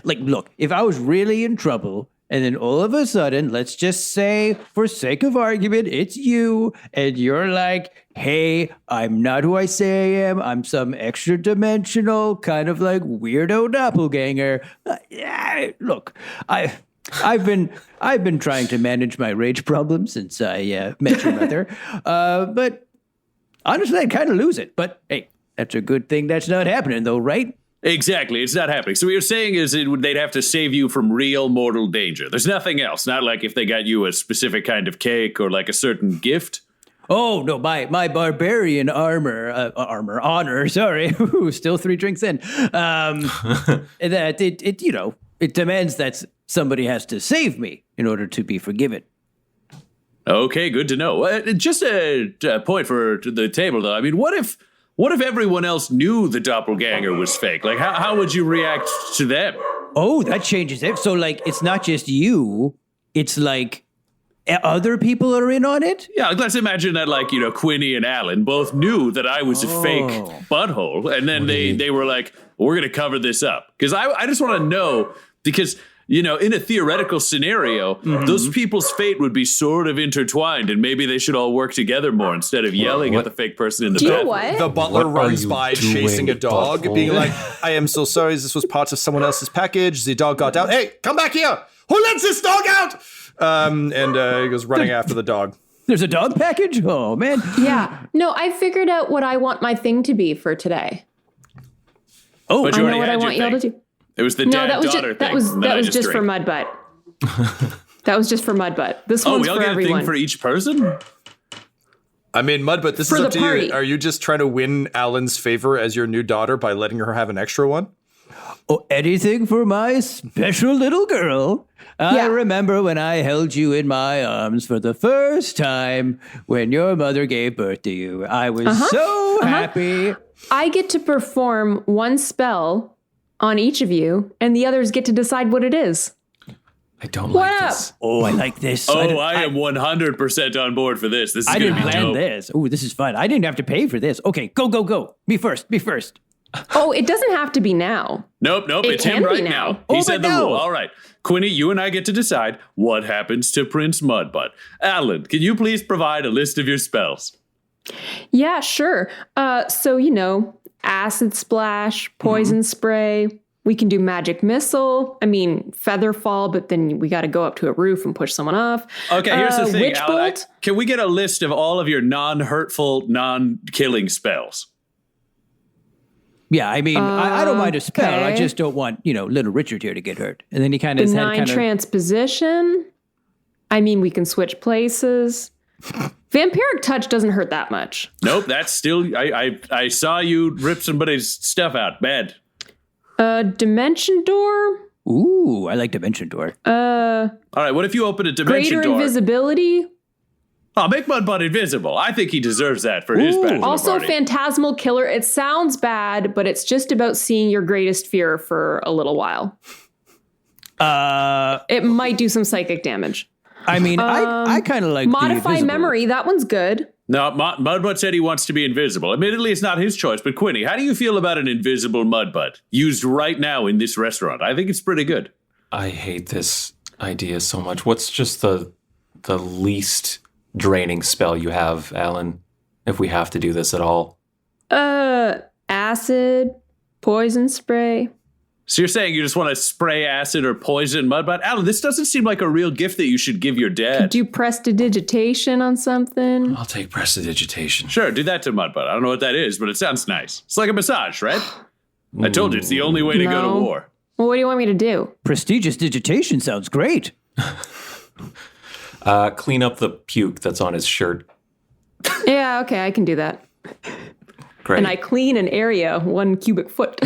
like, look, if I was really in trouble and then all of a sudden, let's just say, for sake of argument, it's you, and you're like, "Hey, I'm not who I say I am. I'm some extra dimensional, kind of like weirdo doppelganger." Look, I've been trying to manage my rage problem since I met your mother, but honestly, I kind of lose it. But hey, that's a good thing that's not happening, though, right? Exactly, it's not happening. So what you're saying is they'd have to save you from real mortal danger. There's nothing else. Not like if they got you a specific kind of cake or like a certain gift. Oh no, my barbarian honor. Sorry, still 3 drinks in. That it demands that somebody has to save me in order to be forgiven. Okay, good to know. Just a point for the table, though. I mean, what if everyone else knew the doppelganger was fake? Like, how would you react to them? Oh, that changes it. So, like, it's not just you. It's like other people are in on it? Yeah, let's imagine that, like, Quinny and Alan both knew that I was a fake butthole. And then they were like, we're going to cover this up. Because I just want to know, because... in a theoretical scenario, those people's fate would be sort of intertwined, and maybe they should all work together more instead of yelling at the fake person in the bathroom. What? The butler What runs are by you chasing a doing, dog, butthole? being like, I am so sorry, this was part of someone else's package. The dog got down. Hey, come back here. Who lets this dog out? And he goes running after the dog. There's a dog package? Oh, man. Yeah. No, I figured out what I want my thing to be for today. Oh, But I you know already what I had your want y'all to thing. do. It was the No, that was dad-daughter just thing. that was just for Mudbutt. That was just for Mudbutt. This Oh, one's we all for get a everyone. thing for each person? I mean, Mudbutt, this For is the up to party. you. Are you just trying to win Alan's favor as your new daughter by letting her have an extra one? Oh, anything for my special little girl. I Yeah. remember when I held you in my arms for the first time when your mother gave birth to you. I was so happy. I get to perform one spell on each of you, and the others get to decide what it is. I don't What like up? this. Oh, I like this. Oh, I am 100% on board for this. This is I going to didn't be plan dope. this. Oh, this is fun. I didn't have to pay for this. Okay, go. Be first. Oh, it doesn't have to be now. Nope. It It's him can be right now. now. He Oh, said but the no. rule. All right. Quinny, you and I get to decide what happens to Prince Mudbutt. Alan, can you please provide a list of your spells? Yeah, sure. So, acid splash, poison spray. We can do magic missile. I mean, feather fall, but then we got to go up to a roof and push someone off. Okay, here's the thing, Witch Alan. bolt. Can we get a list of all of your non-hurtful, non-killing spells? Yeah, I mean, I don't mind a spell. I okay. just don't want, little Richard here to get hurt. And then he kind of his head Benign kind of. transposition. I mean, we can switch places. Vampiric touch doesn't hurt that much. Nope, that's still... I saw you rip somebody's stuff out. Bad. Dimension door. Ooh, I like Dimension Door. All right, what if you open a dimension Greater door? invisibility. Oh, make Mudbutt invisible. I think he deserves that for his bachelor Also, party. phantasmal killer. It sounds bad, but it's just about seeing your greatest fear for a little while. It might do some psychic damage. I mean, I kind of like the Modify invisible. memory. That one's good. No, Mudbutt said he wants to be invisible. Admittedly, it's not his choice, but Quinny, how do you feel about an invisible Mudbutt used right now in this restaurant? I think it's pretty good. I hate this idea so much. What's just the least draining spell you have, Alan, if we have to do this at all? Acid, poison spray. So you're saying you just want to spray acid or poison Mudbutt? Alan, this doesn't seem like a real gift that you should give your dad. Do prestidigitation on something. I'll take prestidigitation. Sure, do that to Mudbutt. I don't know what that is, but it sounds nice. It's like a massage, right? I told you, it's the only way to go to No. war. Well, what do you want me to do? Prestigious digitation sounds great. Clean up the puke that's on his shirt. Yeah, okay, I can do that. Great. And I clean an area 1 cubic foot.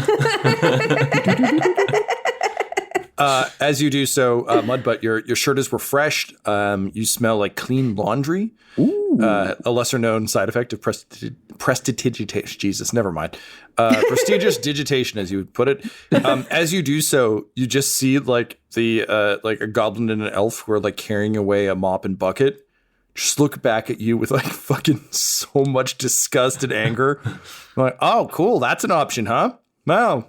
As you do so, Mudbutt, your shirt is refreshed. You smell like clean laundry. Ooh. A lesser known side effect of prestidigitation. Jesus, never mind. Prestigious digitation, as you would put it. As you do so, you just see like like a goblin and an elf who are like carrying away a mop and bucket. Just look back at you with like fucking so much disgust and anger. I'm like, oh, cool. That's an option, huh? Wow.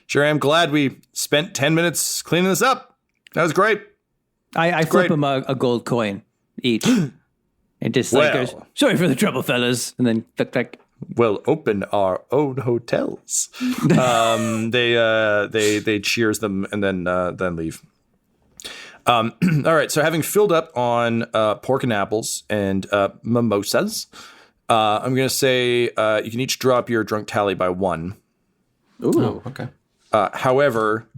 Sure am glad we spent 10 minutes cleaning this up. That was great. I flip him a gold coin each. And just like, Well. goes, sorry for the trouble, fellas. And then click. We'll open our own hotels. They cheers them and then leave. All right. So having filled up on pork and apples and mimosas, I'm going to say you can each drop your drunk tally by 1. Oh, okay. However,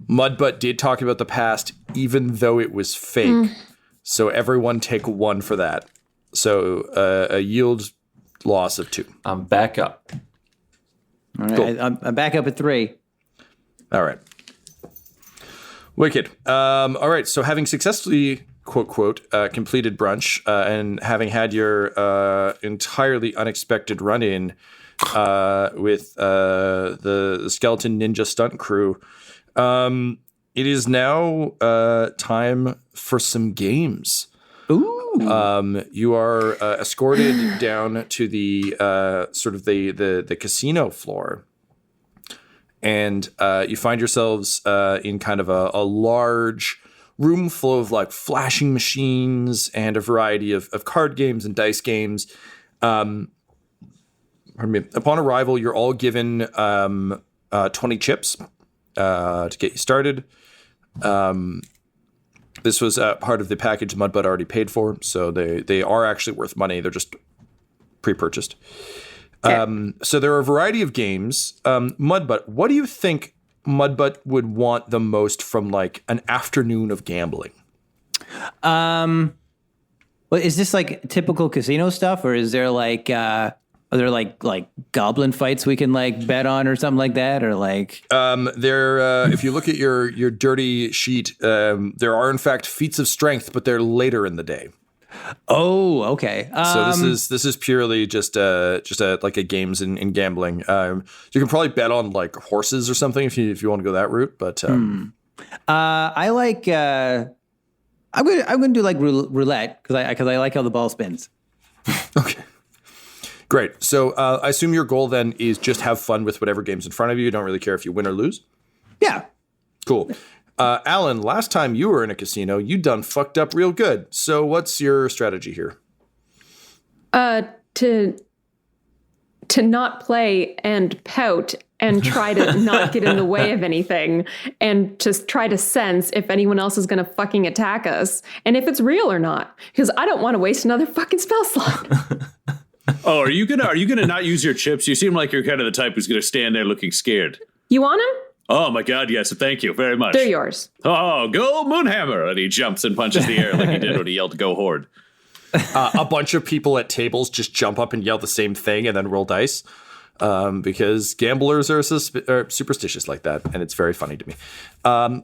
Mudbutt did talk about the past, even though it was fake. So everyone take 1 for that. So a yield loss of 2. I'm back up. All right, Cool. I'm back up at 3. All right. Wicked. All right. So having successfully quote, quote, completed brunch and having had your entirely unexpected run-in with the Skeleton Ninja stunt crew, it is now time for some games. Ooh. You are escorted down to the sort of the casino floor. And you find yourselves in kind of a large room full of like flashing machines and a variety of card games and dice games. Pardon me. Upon arrival, you're all given 20 chips to get you started. This was part of the package Mudbutt already paid for, so they are actually worth money. They're just pre-purchased. So there are a variety of games. Mudbutt, what do you think Mudbutt would want the most from like an afternoon of gambling? Well, is this like typical casino stuff, or is there like are there like goblin fights we can like bet on or something like that, or like? If you look at your dirty sheet, there are in fact feats of strength, but they're later in the day. Oh, okay. So this is purely just a like a games in gambling. You can probably bet on like horses or something if you want to go that route. But I like. I'm gonna do like roulette because I like how the ball spins. Okay, great. So I assume your goal then is just have fun with whatever game's in front of you. You don't really care if you win or lose. Yeah. Cool. Alan, last time you were in a casino, you done fucked up real good. So what's your strategy here? To not play and pout and try to not get in the way of anything and just try to sense if anyone else is going to fucking attack us and if it's real or not, because I don't want to waste another fucking spell slot. Oh, are you gonna not use your chips? You seem like you're kind of the type who's gonna stand there looking scared. You want him? Oh my God, yes, thank you very much. They're yours. Oh, go Moonhammer! And he jumps and punches the air like he did when he yelled "Go Horde." A bunch of people at tables just jump up and yell the same thing and then roll dice because gamblers are superstitious like that, and it's very funny to me.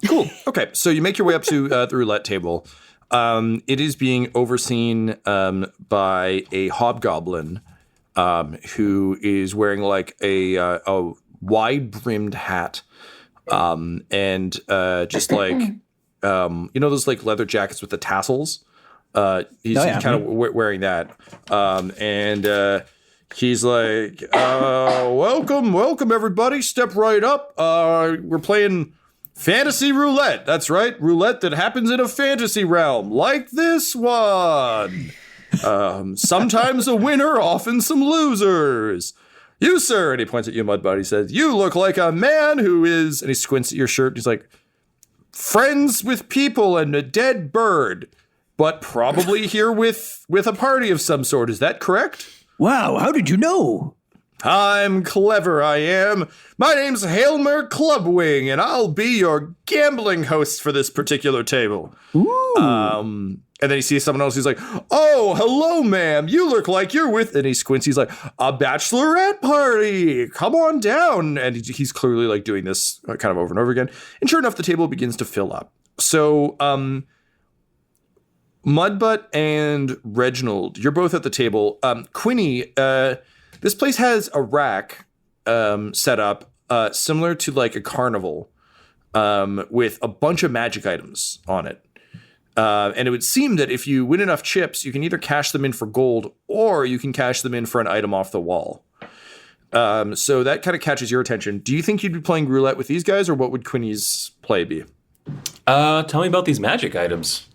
Cool. Okay, so you make your way up to the roulette table. It is being overseen by a hobgoblin who is wearing like a wide-brimmed hat and just like those like leather jackets with the tassels. He's kind of wearing that, and he's like, welcome everybody, step right up. We're playing fantasy roulette. That's right, roulette that happens in a fantasy realm, like this one. Sometimes a winner, often some losers. You, sir, and he points at you, Mudbutt. He says, you look like a man who is, and he squints at your shirt. He's like, friends with people and a dead bird, but probably here with a party of some sort. Is that correct? Wow, how did you know? I'm clever, I am. My name's Hailmer Clubwing, and I'll be your gambling host for this particular table. Ooh. And then he sees someone else who's like, oh, hello, ma'am. You look like you're with, and he squints. He's like, a bachelorette party. Come on down. And he's clearly like doing this kind of over and over again. And sure enough, the table begins to fill up. So Mudbutt and Reginald, you're both at the table. Quinny, this place has a rack set up similar to like a carnival with a bunch of magic items on it. And it would seem that if you win enough chips, you can either cash them in for gold or you can cash them in for an item off the wall. So that kind of catches your attention. Do you think you'd be playing roulette with these guys, or what would Quinny's play be? Tell me about these magic items.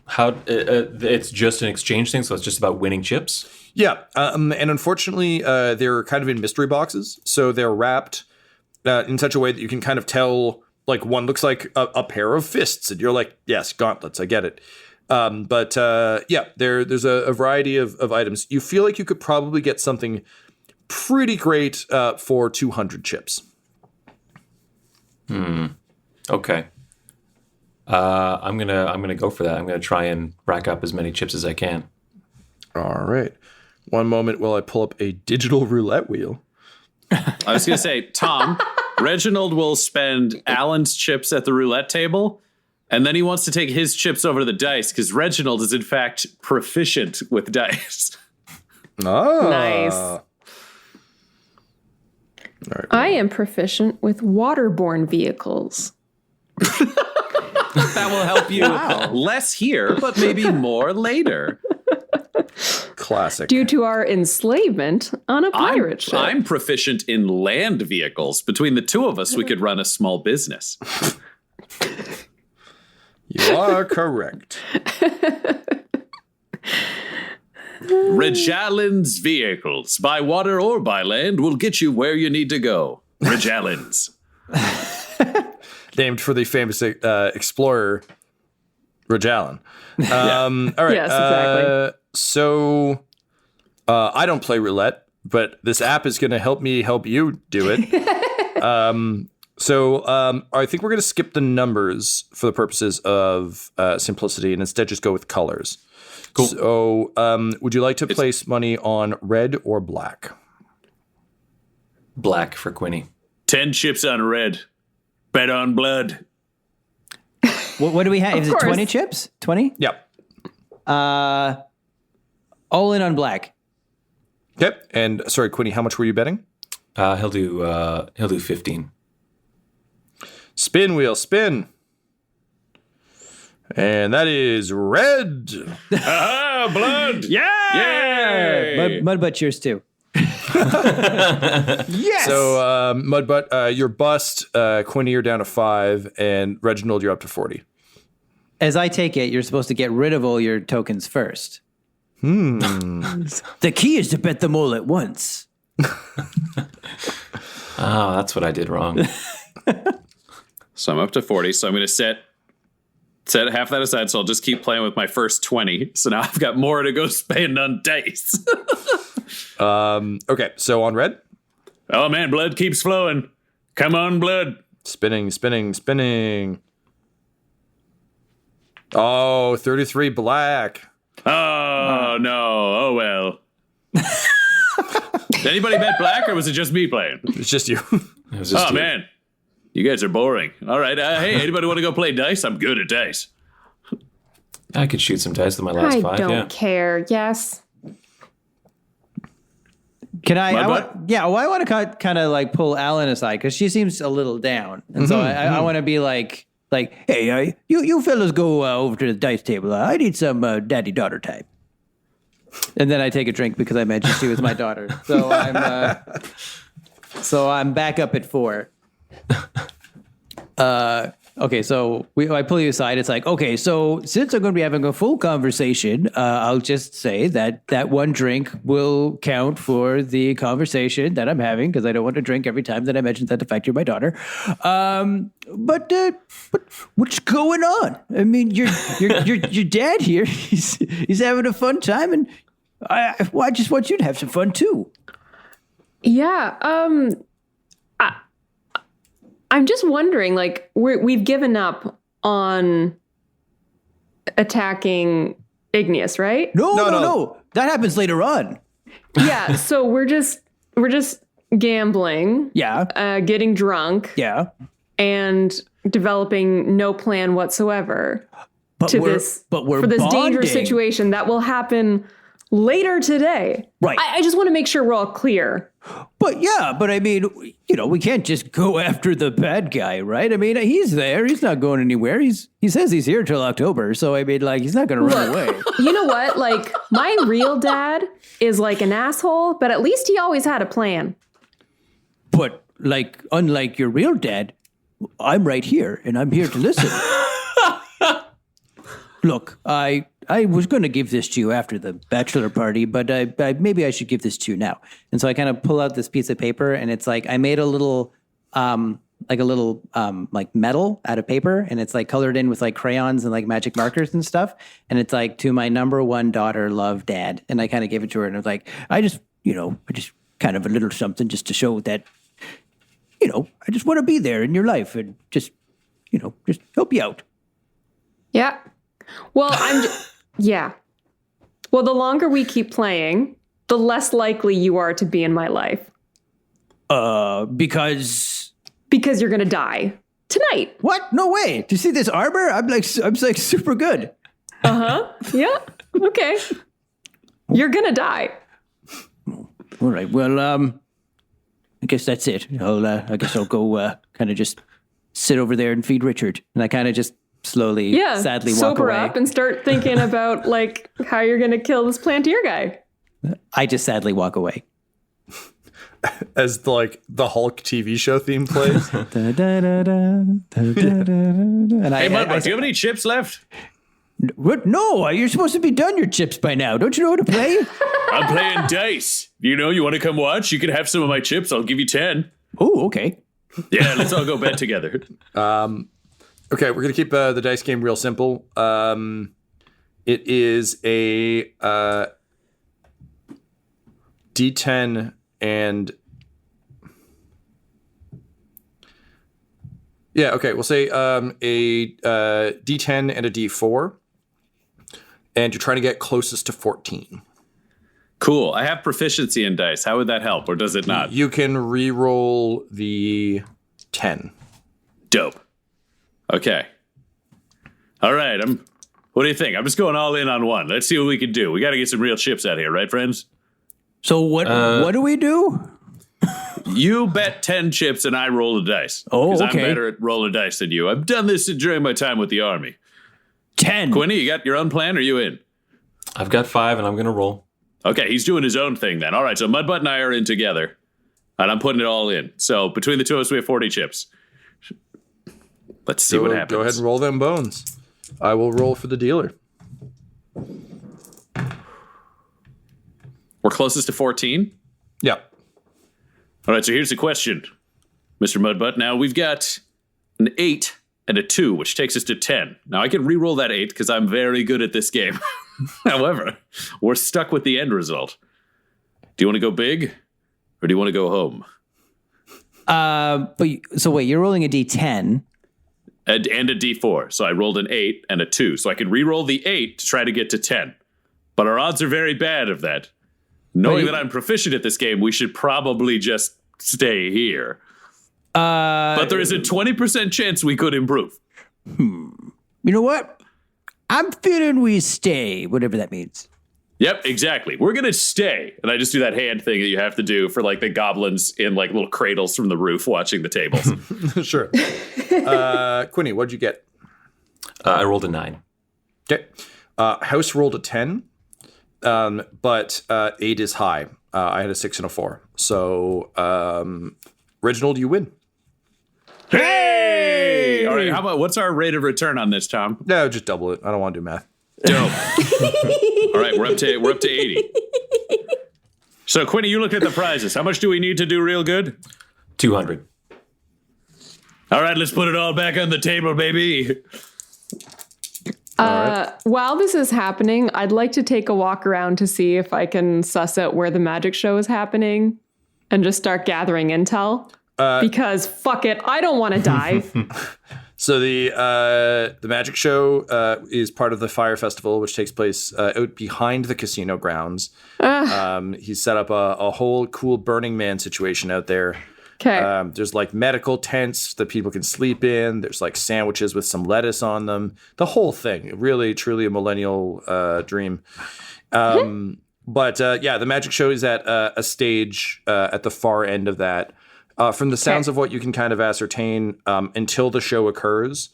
How it's just an exchange thing, so it's just about winning chips? Yeah, and unfortunately, they're kind of in mystery boxes, so they're wrapped in such a way that you can kind of tell. Like one looks like a pair of fists, and you're like, yes, gauntlets, I get it. But there's a variety of items. You feel like you could probably get something pretty great for 200 chips. Okay. I'm gonna go for that. I'm gonna try and rack up as many chips as I can. All right. One moment while I pull up a digital roulette wheel. I was going to say, Tom, Reginald will spend Alan's chips at the roulette table, And then he wants to take his chips over to the dice because Reginald is in fact proficient with dice. Oh. Nice. All right. I am proficient with waterborne vehicles. That will help you less here, but maybe more later. Classic. Due to our enslavement on a pirate ship. I'm proficient in land vehicles. Between the two of us, we could run a small business. You are correct. Regalin's vehicles, by water or by land, will get you where you need to go. Regalin's. Named for the famous explorer, Regalin. All right. Yes, exactly. So I don't play roulette, but this app is going to help me help you do it. So I think we're going to skip the numbers for the purposes of simplicity and instead just go with colors. Cool. So would you like to place money on red or black? Black for Quinny. 10 chips on red. Bet on blood. What do we have? Is it course. 20 chips? 20? Yep. All in on black. Okay. And sorry, Quinny, how much were you betting? He'll do 15. Spin wheel, spin. And that is red. Ah, blood! Yeah! Yay! Mudbutt cheers too. Yes! So, Mudbutt, you're bust. Quinny, you're down to 5. And Reginald, you're up to 40. As I take it, you're supposed to get rid of all your tokens first. The key is to bet them all at once. Ah, that's what I did wrong. So I'm up to 40, so I'm going to set half that aside, so I'll just keep playing with my first 20. So now I've got more to go spend on dice. Okay, so on red. Oh man, blood keeps flowing. Come on, blood. Spinning, spinning, spinning. Oh, 33 black. Oh no, oh well. Did anybody bet black or was it just me playing? It's just you. It was just Oh you. man, you guys are boring. All right, hey, anybody want to go play dice? I'm good at dice. I could shoot some dice with my last I 5. don't Yeah. care. Yes. Can I? Mud I butt? I want to kind of like pull Alan aside because she seems a little down, and so I want to be like, hey, you fellas go over to the dice table. I need some daddy-daughter time. And then I take a drink because I mentioned she was my daughter. So I'm back up at 4. Okay, so I pull you aside. It's like, okay, so since I'm going to be having a full conversation, I'll just say that one drink will count for the conversation that I'm having because I don't want to drink every time that I mention that the fact you're my daughter. But what's going on? I mean, your dad here, he's having a fun time, and I just want you to have some fun too. Yeah. I'm just wondering, like, we've given up on attacking Igneous, right? No. That happens later on. Yeah. So we're just gambling. Yeah. Getting drunk. Yeah. And developing no plan whatsoever But to we're this bonding. dangerous situation that will happen later today. Right. I just want to make sure we're all clear. But I mean, we can't just go after the bad guy, right? I mean, he's there. He's not going anywhere. He says he's here till October. So, I mean, like, he's not going to run away. You know what? Like, my real dad is like an asshole, but at least he always had a plan. But, like, unlike your real dad, I'm right here, and I'm here to listen. Look, I was going to give this to you after the bachelor party, but maybe I should give this to you now. And so I kind of pull out this piece of paper, and it's like I made a little, like metal out of paper, and it's like colored in with like crayons and like magic markers and stuff. And it's like, to my number one daughter, love, Dad. And I kind of gave it to her, and I was like, I just kind of a little something just to show that, I just want to be there in your life and just help you out. Yeah. Well, yeah. Well, the longer we keep playing, the less likely you are to be in my life. Because Because you're going to die. tonight. What? No way. Do you see this arbor? I'm like super good. Yeah. Okay. You're gonna die. All right. Well, I guess that's it. I guess I'll go kind of just sit over there and feed Richard. And I kind of just slowly, sadly walk sober away. up and start thinking about like how you're gonna kill this Plantier guy. I just sadly walk away. As the Hulk TV show theme plays. And Hey, Mudbutt, do you have any chips left? What? No, you're supposed to be done your chips by now. Don't you know how to play? I'm playing dice. You want to come watch? You can have some of my chips. I'll give you 10. Oh, okay. Yeah, let's all go bet together. Okay, we're going to keep the dice game real simple. It is a D10 and... Yeah, okay, we'll say a D10 and a D4. And you're trying to get closest to 14. Cool. I have proficiency in dice. How would that help, or does it not? You can re-roll the 10. Dope. Okay. All right. What do you think? I'm just going all in on one. Let's see what we can do. We got to get some real chips out here, right, friends? So what do we do? You bet 10 chips and I roll the dice. Oh, Because okay. I'm better at rolling dice than you. I've done this during my time with the army. 10. Quinny, you got your own plan, or are you in? I've got 5 and I'm going to roll. Okay, he's doing his own thing then. All right, so Mudbutt and I are in together. And I'm putting it all in. So between the two of us, we have 40 chips. Let's see what happens. Go ahead and roll them bones. I will roll for the dealer. We're closest to 14? Yeah. All right, so here's the question, Mr. Mudbutt. Now, we've got an 8 and a 2, which takes us to 10. Now, I can re-roll that 8 because I'm very good at this game. However, we're stuck with the end result. Do you want to go big, or do you want to go home? So wait, you're rolling a D10. And a D4. So I rolled an 8 and a 2. So I can re-roll the 8 to try to get to 10. But our odds are very bad of that. Knowing that I'm proficient at this game, we should probably just stay here. But there is a 20% chance we could improve. You know what? I'm feeling we stay, whatever that means. Yep, exactly. We're going to stay. And I just do that hand thing that you have to do for like the goblins in like little cradles from the roof watching the tables. Sure. Quinny, what'd you get? I rolled a 9. Okay. House rolled a 10, but 8 is high. I had a 6 and a 4. So, Reginald, you win. Hey! All right, how about what's our rate of return on this, Tom? No, just double it. I don't want to do math. Dope. All right, we're up to 80. So, Quinny, you look at the prizes. How much do we need to do real good? 200. All right, let's put it all back on the table, baby. While this is happening, I'd like to take a walk around to see if I can suss out where the magic show is happening and just start gathering intel. Because fuck it, I don't want to die. So the magic show is part of the Fire Festival, which takes place out behind the casino grounds. He's set up a whole cool Burning Man situation out there. Okay. There's like medical tents that people can sleep in. There's like sandwiches with some lettuce on them. The whole thing, really, truly a millennial dream. But the magic show is at a stage at the far end of that. From the sounds of what you can kind of ascertain, until the show occurs,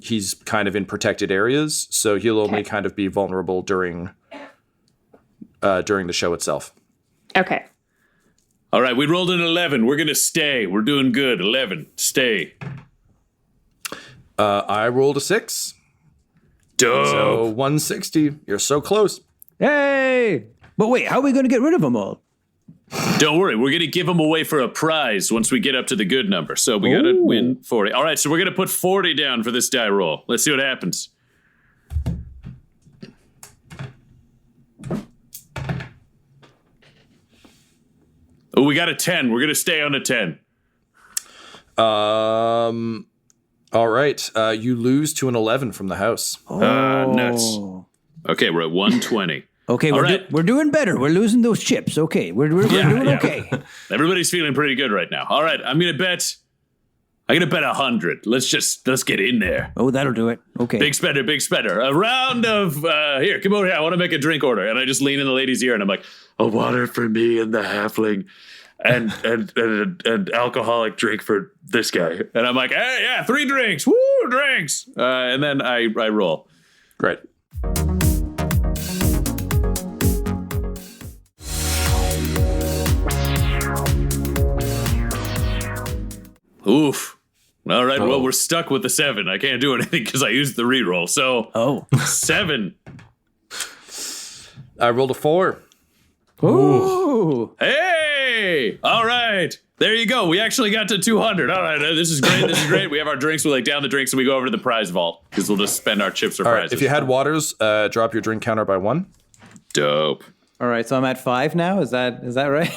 he's kind of in protected areas, so he'll only kind of be vulnerable during the show itself. Okay. All right, we rolled an 11. We're going to stay. We're doing good. 11. Stay. I rolled a 6. Dope. So 160. You're so close. Hey! But wait, how are we going to get rid of them all? Don't worry, we're going to give them away for a prize once we get up to the good number. So we got to win 40. All right, so we're going to put 40 down for this die roll. Let's see what happens. Oh, we got a 10. We're going to stay on a 10. All right. You lose to an 11 from the house. Nuts. Okay, we're at 120. Okay, we're doing better. We're losing those chips. Okay, we're doing okay. Everybody's feeling pretty good right now. All right, I'm going to bet I'm gonna bet 100. Let's get in there. Oh, that'll do it. Okay. Big spender, big spender. A round of here, come over here. I want to make a drink order. And I just lean in the lady's ear and I'm like, a water for me and the halfling, and an alcoholic drink for this guy. And I'm like, hey, yeah, 3 drinks. Woo, drinks. And then I roll. Great. Oof. All right, well, we're stuck with the 7. I can't do anything because I used the reroll. So 7. I rolled a 4. Ooh. Hey! All right. There you go. We actually got to 200. All right, this is great. This is great. We have our drinks. We down the drinks and we go over to the prize vault because we'll just spend our chips or All prizes. right, if you had waters, drop your drink counter by 1. Dope. All right, so I'm at 5 now. Is that right?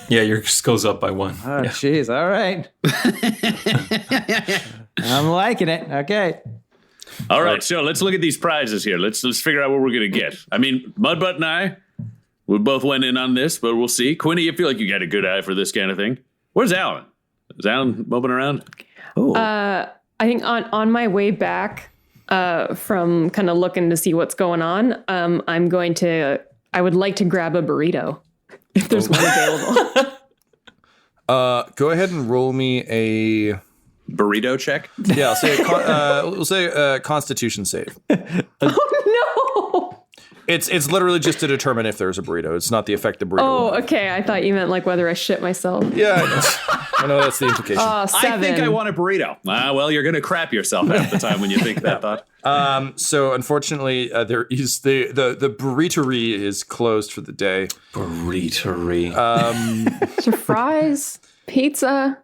Yeah, yours goes up by 1. Oh, jeez. All right. I'm liking it. Okay. All right, so let's look at these prizes here. Let's figure out what we're gonna get. I mean, Mudbutt and I, we both went in on this, but we'll see. Quinny, you feel like you got a good eye for this kind of thing. Where's Alan? Is Alan moping around? Oh. I think on my way back from kind of looking to see what's going on, I would like to grab a burrito if there's one available. Go ahead and roll me a Burrito check? yeah. We'll say a Constitution save. Oh no! It's literally just to determine if there's a burrito. It's not the effect the burrito. Oh, will have. okay. I thought you meant like whether I shit myself. Yeah, I know that's the implication. 7. I think I want a burrito. Well, you're gonna crap yourself half the time when you think that thought. So unfortunately, there is the burritory is closed for the day. Burritory. Is there fries, pizza?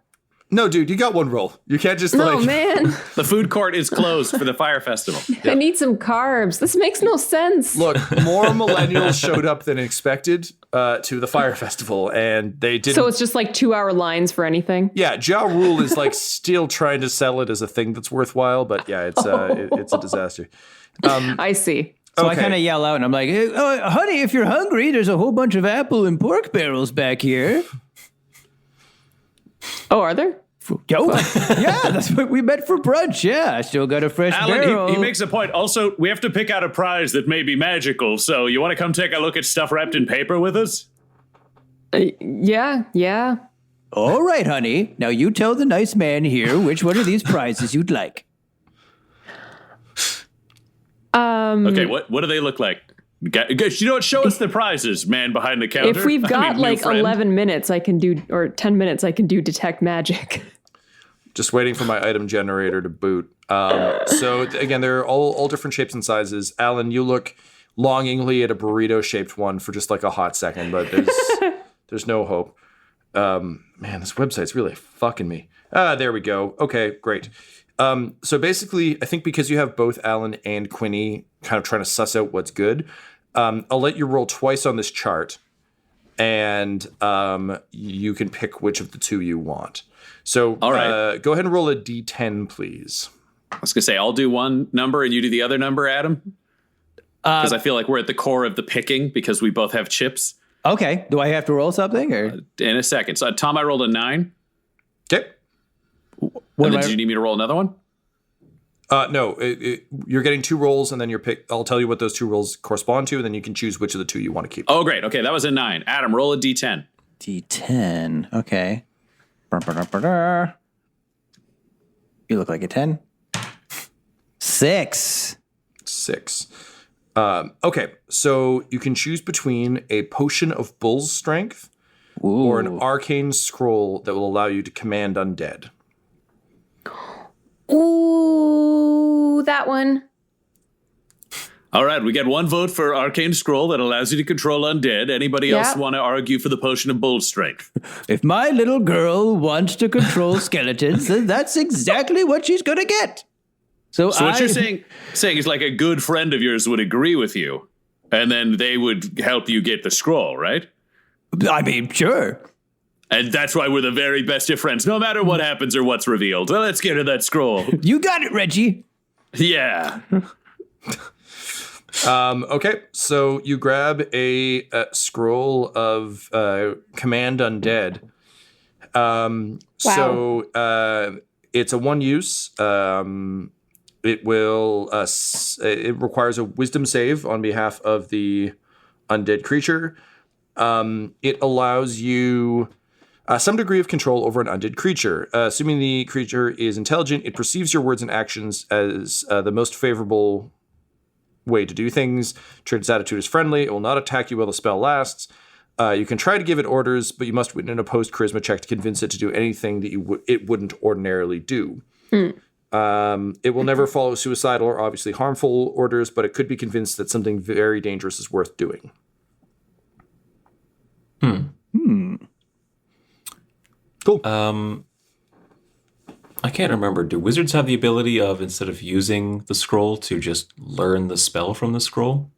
No, dude, you got one roll. You can't just No, like. man. The food court is closed for the fire festival. I need some carbs. This makes no sense. Look, more millennials showed up than expected to the fire festival, and they didn't. So it's just like 2-hour lines for anything. Yeah, Ja Rule is like still trying to sell it as a thing that's worthwhile, but yeah, it's a disaster. I see. So I okay. kind of yell out and I'm like, hey, honey, if you're hungry, there's a whole bunch of apple and pork barrels back here. Oh, are there? Yo, yeah, that's what we meant for brunch. Yeah, I still got a fresh barrel. Alan, he makes a point. Also, we have to pick out a prize that may be magical, so you want to come take a look at stuff wrapped in paper with us? Yeah. All right, honey. Now you tell the nice man here which one of these prizes you'd like. Okay, what do they look like? You know what? Show us the prizes, man behind the counter. If we've got new like friend. 11 minutes, I can do, or 10 minutes, I can do detect magic. Just waiting for my item generator to boot. Again, they're all different shapes and sizes. Alan, you look longingly at a burrito-shaped one for just like a hot second, but there's no hope. Man, this website's really fucking me. There we go. Okay, great. So basically, I think because you have both Alan and Quinny kind of trying to suss out what's good, I'll let you roll twice on this chart, and you can pick which of the two you want. So All right. Go ahead and roll a d10, please. I was going to say, I'll do one number and you do the other number, Adam. Because I feel like we're at the core of the picking because we both have chips. Okay. Do I have to roll something or? In a second. So, Tom, I rolled a 9. Okay. Did you need me to roll another one? No, you're getting 2 rolls, and then you're pick. I'll tell you what those 2 rolls correspond to, and then you can choose which of the 2 you want to keep. Oh, great. Okay, that was a 9. Adam, roll a d10. D10. Okay. Ba-da-ba-da. You look like a 10. 6. 6. Okay, so you can choose between a potion of bull's strength or an arcane scroll that will allow you to command undead. Ooh, that one. All right, we get 1 vote for Arcane Scroll that allows you to control undead. Anybody else want to argue for the Potion of Bull Strength? If my little girl wants to control skeletons, then that's exactly what she's going to get. So what you're saying is like a good friend of yours would agree with you, and then they would help you get the scroll, right? I mean, sure. And that's why we're the very best of friends, no matter what happens or what's revealed. Well, let's get to that scroll. You got it, Reggie. Yeah. Okay, so you grab a scroll of Command Undead. So It's a one use. It will. It requires a wisdom save on behalf of the undead creature. It allows you some degree of control over an undead creature. Assuming the creature is intelligent, it perceives your words and actions as the most favorable way to do things. Treat its attitude as friendly. It will not attack you while the spell lasts. You can try to give it orders, but you must win an opposed charisma check to convince it to do anything that it wouldn't ordinarily do. It will never follow suicidal or obviously harmful orders, but it could be convinced that something very dangerous is worth doing. Cool. I can't remember. Do wizards have the ability of, instead of using the scroll, to just learn the spell from the scroll?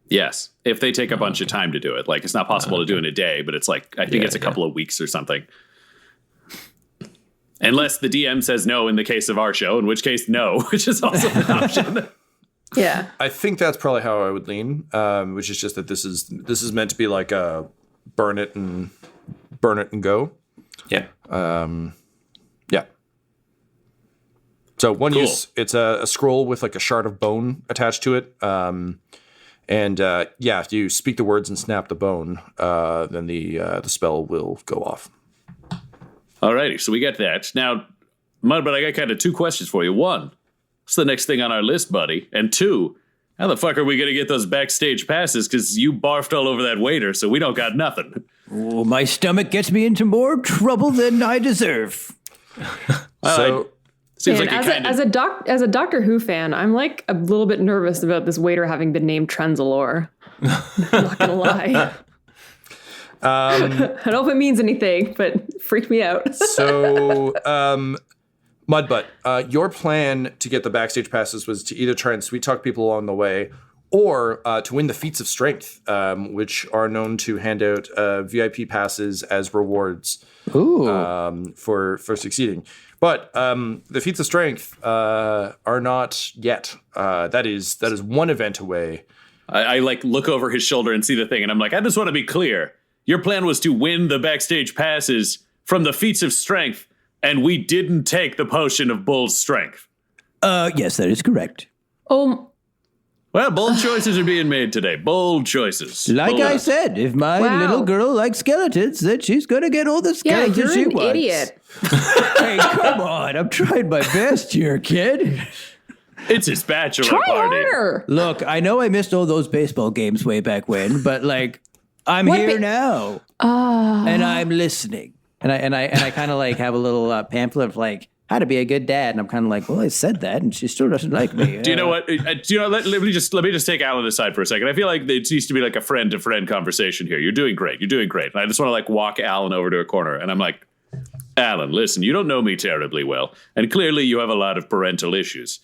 Yes, if they take a bunch of time to do it. Like, it's not possible to do in a day, but it's like, I think it's a couple of weeks or something. Unless the DM says no in the case of our show, in which case no, which is also an option. Yeah. I think that's probably how I would lean, which is just that this is meant to be like a burn it and go. Yeah. Yeah. So one use, it's a scroll with like a shard of bone attached to it. If you speak the words and snap the bone, then the spell will go off. Alrighty, so we get that. Now, Mudbud, I got kind of two questions for you. One, what's the next thing on our list, buddy? And two, how the fuck are we going to get those backstage passes? Because you barfed all over that waiter, so we don't got nothing. Oh, my stomach gets me into more trouble than I deserve. Seems Man, like as a Doctor Who fan, I'm like a little bit nervous about this waiter having been named Trenzalore. I'm not gonna lie. I don't know if it means anything, but freaked me out. So, Mudbutt, your plan to get the backstage passes was to either try and sweet talk people along the way, or to win the feats of strength, which are known to hand out VIP passes as rewards for succeeding. But the feats of strength are not yet. That is one event away. I like look over his shoulder and see the thing, and I'm like, I just want to be clear. Your plan was to win the backstage passes from the feats of strength, and we didn't take the potion of bull's strength. Yes, that is correct. Oh, Well, bold choices are being made today. Bold choices. Like Bold. I said, if my little girl likes skeletons, then she's going to get all the yeah, skeletons you're she an wants. idiot. Hey, come on. I'm trying my best here, kid. It's his bachelor Try party. harder. Look, I know I missed all those baseball games way back when, but like, I'm here now, and I'm listening. And I kind of like have a little pamphlet of like how to be a good dad, and I'm kind of like, well, I said that, and she still doesn't like me. Do you know what? Let me just take Alan aside for a second. I feel like it needs to be like a friend to friend conversation here. You're doing great. And I just want to like walk Alan over to a corner, and I'm like, Alan, listen, you don't know me terribly well, and clearly you have a lot of parental issues.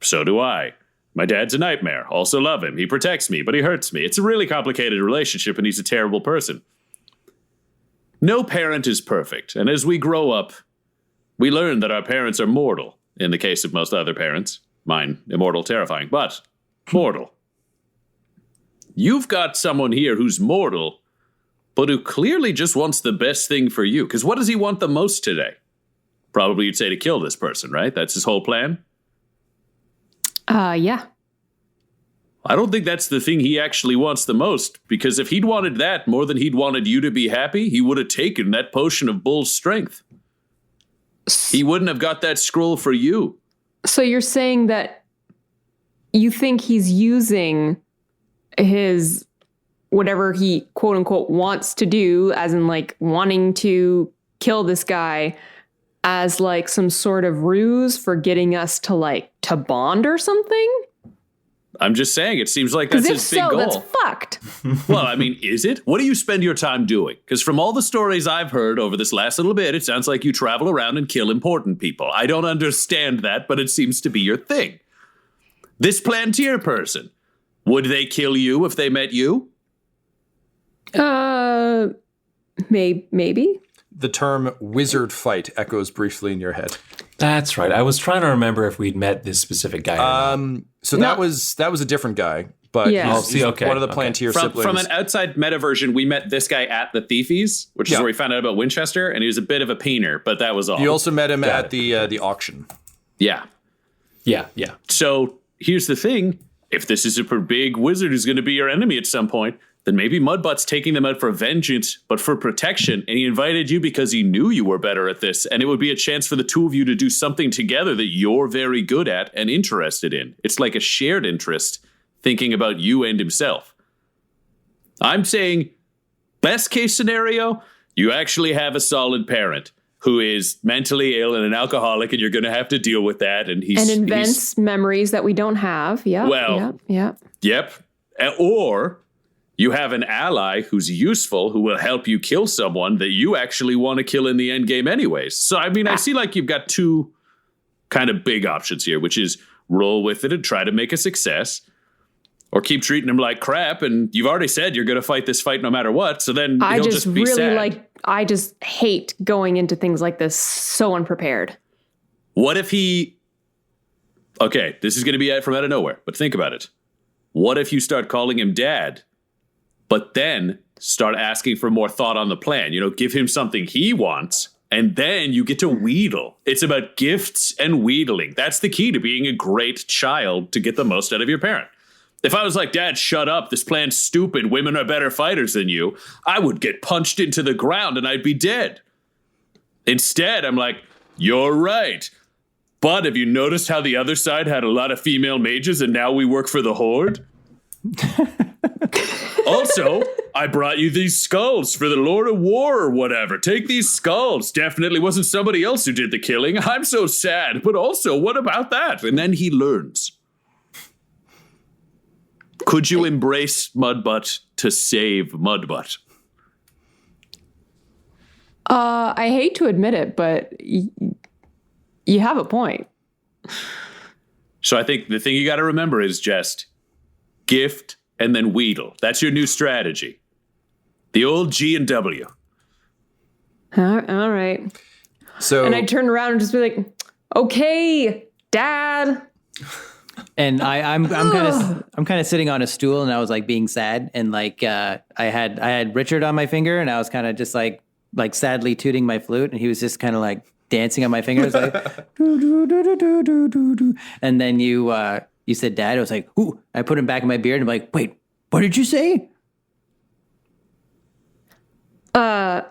So do I. My dad's a nightmare. Also love him. He protects me, but he hurts me. It's a really complicated relationship, and he's a terrible person. No parent is perfect, and as we grow up, we learn that our parents are mortal, in the case of most other parents. Mine, immortal, terrifying, but mortal. You've got someone here who's mortal, but who clearly just wants the best thing for you. Because what does he want the most today? Probably you'd say to kill this person, right? That's his whole plan? Yeah. I don't think that's the thing he actually wants the most, because if he'd wanted that more than he'd wanted you to be happy, he would have taken that potion of bull's strength. He wouldn't have got that scroll for you. So you're saying that you think he's using his whatever he quote unquote wants to do, as in like wanting to kill this guy, as like some sort of ruse for getting us to bond or something? I'm just saying, it seems like that's his big goal. That's fucked. Well, I mean, is it? What do you spend your time doing? Because from all the stories I've heard over this last little bit, it sounds like you travel around and kill important people. I don't understand that, but it seems to be your thing. This Plantier person, would they kill you if they met you? Maybe. The term wizard fight echoes briefly in your head. That's right. I was trying to remember if we'd met this specific guy or not. So that was a different guy, but Yeah. he's one of the Plantier siblings. From an outside meta version, we met this guy at the Thiefies, which is where we found out about Winchester, and he was a bit of a peener, but that was all. You also met him at the auction. Yeah. Yeah. So here's the thing. If this is a big wizard who's going to be your enemy at some point, then maybe Mudbutt's taking them out for vengeance, but for protection, and he invited you because he knew you were better at this, and it would be a chance for the two of you to do something together that you're very good at and interested in. It's like a shared interest, thinking about you and himself. I'm saying, best case scenario, you actually have a solid parent who is mentally ill and an alcoholic, and you're going to have to deal with that. And and invents memories that we don't have. Yeah. Well, Yep. Or you have an ally who's useful, who will help you kill someone that you actually want to kill in the end game anyways. So, I mean, I see like you've got two kind of big options here, which is roll with it and try to make a success, or keep treating him like crap. And you've already said you're going to fight this fight no matter what. So then he'll just be sad. I just hate going into things like this so unprepared. What if okay, this is going to be from out of nowhere, but think about it. What if you start calling him dad, but then start asking for more thought on the plan? You know, give him something he wants, and then you get to wheedle. It's about gifts and wheedling. That's the key to being a great child, to get the most out of your parent. If I was like, Dad, shut up, this plan's stupid, women are better fighters than you, I would get punched into the ground and I'd be dead. Instead, I'm like, you're right. But have you noticed how the other side had a lot of female mages and now we work for the Horde? Also, I brought you these skulls for the Lord of War or whatever. Take these skulls. Definitely wasn't somebody else who did the killing. I'm so sad. But also, what about that? And then he learns. Could you embrace Mudbutt to save Mudbutt? I hate to admit it, but you have a point. So I think the thing you got to remember is just gift and then wheedle. That's your new strategy. The old G and W. All right. So, and I'd turn around and just be like, okay, Dad. And I'm kind of sitting on a stool, and I was like being sad, and like I had Richard on my finger, and I was kind of just like sadly tooting my flute, and he was just kind of like dancing on my fingers, like do, do, do, do, do, do, do, do. And then you said Dad. I was like, ooh. I put him back in my beard, and I'm like, wait, what did you say? Dad.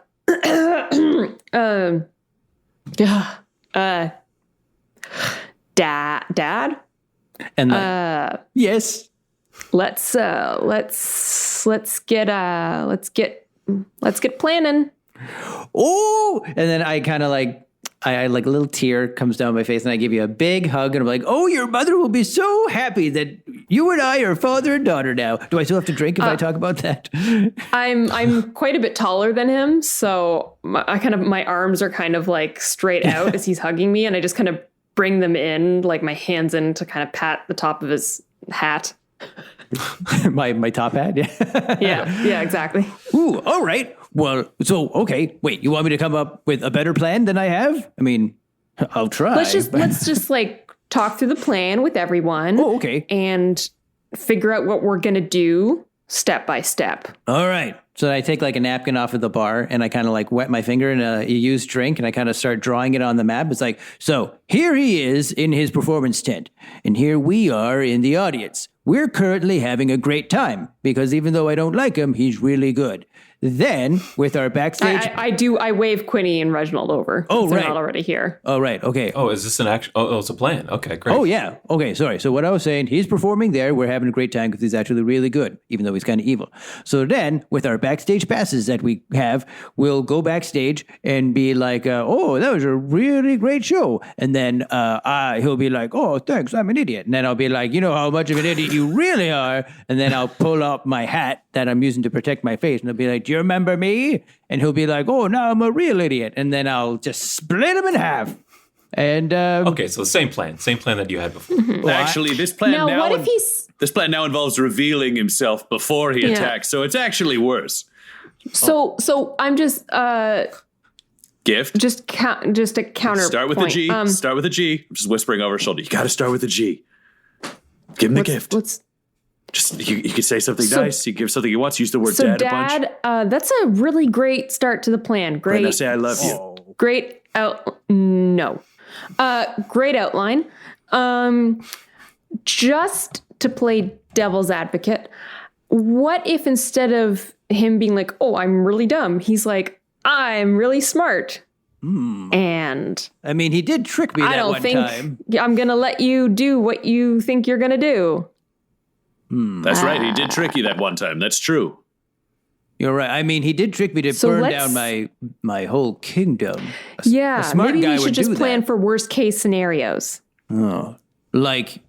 And yes, let's get planning. Oh, and then I kind of I like a little tear comes down my face, and I give you a big hug, and I'm like, oh, your mother will be so happy that you and I are father and daughter now. Do I still have to drink if I talk about that? I'm quite a bit taller than him, so my arms are kind of like straight out as he's hugging me, and I just kind of bring them in, like my hands in to kind of pat the top of his hat. my top hat, yeah. yeah, exactly. Ooh, all right. Well, so okay. Wait, you want me to come up with a better plan than I have? I mean, I'll try. Let's just like talk through the plan with everyone. Oh, okay. And figure out what we're gonna do step by step. All right. So I take like a napkin off of the bar, and I kind of like wet my finger in a used drink, and I kind of start drawing it on the map. It's like, so here he is in his performance tent, and here we are in the audience. We're currently having a great time because even though I don't like him, he's really good. Then, with our backstage... I wave Quinny and Reginald over. Oh, right. They're not already here. Oh, right. Okay. Oh, is this an action? Oh, it's a plan. Okay, great. Oh, yeah. Okay, sorry. So what I was saying, he's performing there. We're having a great time because he's actually really good, even though he's kind of evil. So then, with our backstage passes that we have, we'll go backstage and be like, oh, that was a really great show. And then he'll be like, oh, thanks, I'm an idiot. And then I'll be like, you know how much of an idiot you really are. And then I'll pull up my hat that I'm using to protect my face. And I'll be like, do you remember me? And he'll be like, oh, now I'm a real idiot. And then I'll just split him in half. And okay, so the same plan that you had before. Well, actually, this plan this plan now involves revealing himself before he attacks, so it's actually worse. So I'm just gift. Just a counter. Start with the G. Start with a G. I'm just whispering over her shoulder. You got to start with a G. Give him the gift. Just you can say something nice. You give something he wants. Use the word dad a bunch. That's a really great start to the plan. Great. Now say I love you. Great great outline. Just to play devil's advocate, what if instead of him being like, "Oh, I'm really dumb," he's like, "I'm really smart." And I mean, he did trick me that one time. I'm gonna let you do what you think you're gonna do. That's right. He did trick you that one time. That's true. You're right. I mean, he did trick me to burn down my whole kingdom. A smart maybe guy we should would just do plan that. for worst case scenarios. Oh, like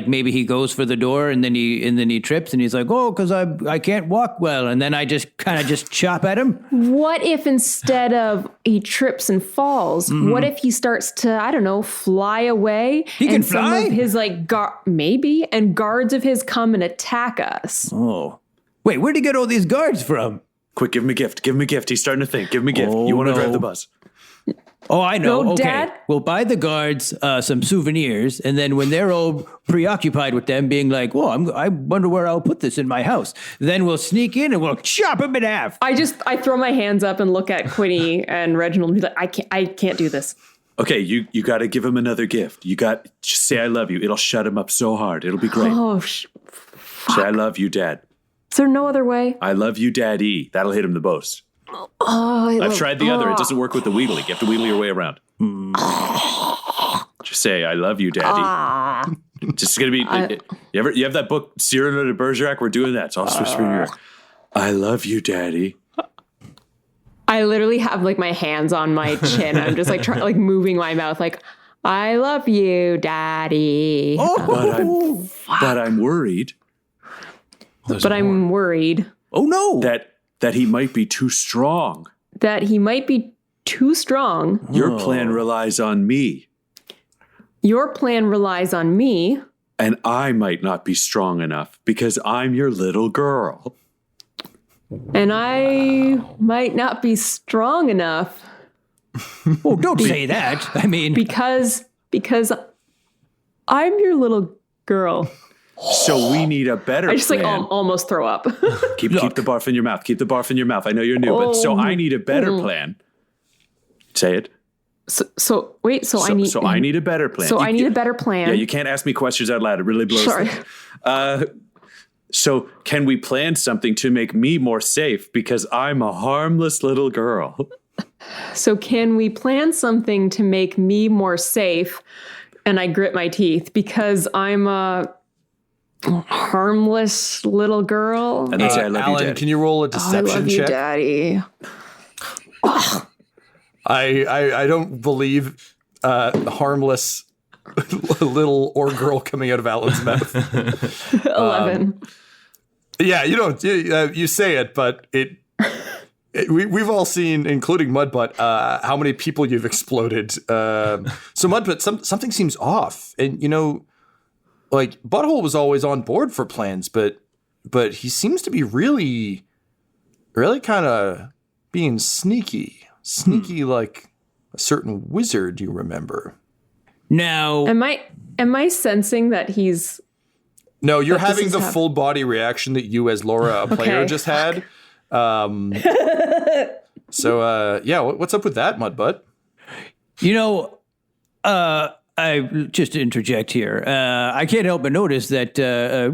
maybe he goes for the door and then he trips and he's like, "Oh, because I can't walk well," and then I just kind of just chop at him. What if instead of he trips and falls, what if he starts to, I don't know, fly away? He can fly? Some of his maybe, and guards of his come and attack us. Oh, wait, where'd he get all these guards from? Quick, give him a gift. Give him a gift. He's starting to think. Give him a gift. Oh, You want to no. drive the bus. Oh, I know. No, okay. Dad? We'll buy the guards some souvenirs, and then when they're all preoccupied with them being like, "Well, I wonder where I'll put this in my house," then we'll sneak in and we'll chop him in half. I throw my hands up and look at Quinny and Reginald and be like, I can't do this. Okay, you got to give him another gift. Just say I love you. It'll shut him up so hard. It'll be great. Oh, Say I love you, Dad. is there no other way? I love you, Daddy. That'll hit him the most. Oh, I've tried the other. It doesn't work with the wheedling. You have to wheedle your way around. Just say I love you, Daddy. Just gonna be. You have that book Cyrano de Bergerac? We're doing that. So I'll just whisper in your ear. I love you, Daddy. I literally have like my hands on my chin. I'm just like moving my mouth like, "I love you, Daddy." But I'm worried I'm worried Oh no! that he might be too strong. that he might be too strong. Your plan relies on me, Your plan relies on me. and I might not be strong enough because I'm your little girl. And I might not be strong enough Oh, don't say that. I mean, because I'm your little girl. So we need a better I just plan. almost throw up. Keep the barf in your mouth. Keep the barf in your mouth. I know you're new, but so I need a better plan. Say it. So I need a better plan. I need a better plan. Yeah, you can't ask me questions out loud. It really blows. Sorry. So can we plan something to make me more safe because I'm a harmless little girl? So can we plan something to make me more safe? And I grit my teeth because I'm a harmless little girl. And that's I love Alan, you, Daddy. can you roll a I deception love you, check? Daddy. I don't believe harmless little or girl coming out of Alan's mouth. 11. Yeah, you don't. You say it, but we've all seen, including Mudbutt, how many people you've exploded. So Mudbutt, something seems off, and like Butthole was always on board for plans, but he seems to be really kind of being sneaky like a certain wizard you remember. now Am I sensing that he's No, you're But this having is the hap- full body reaction that you as Laura, a player, Okay. just had. So yeah, what's up with that, Mudbutt? I just to interject here. I can't help but notice that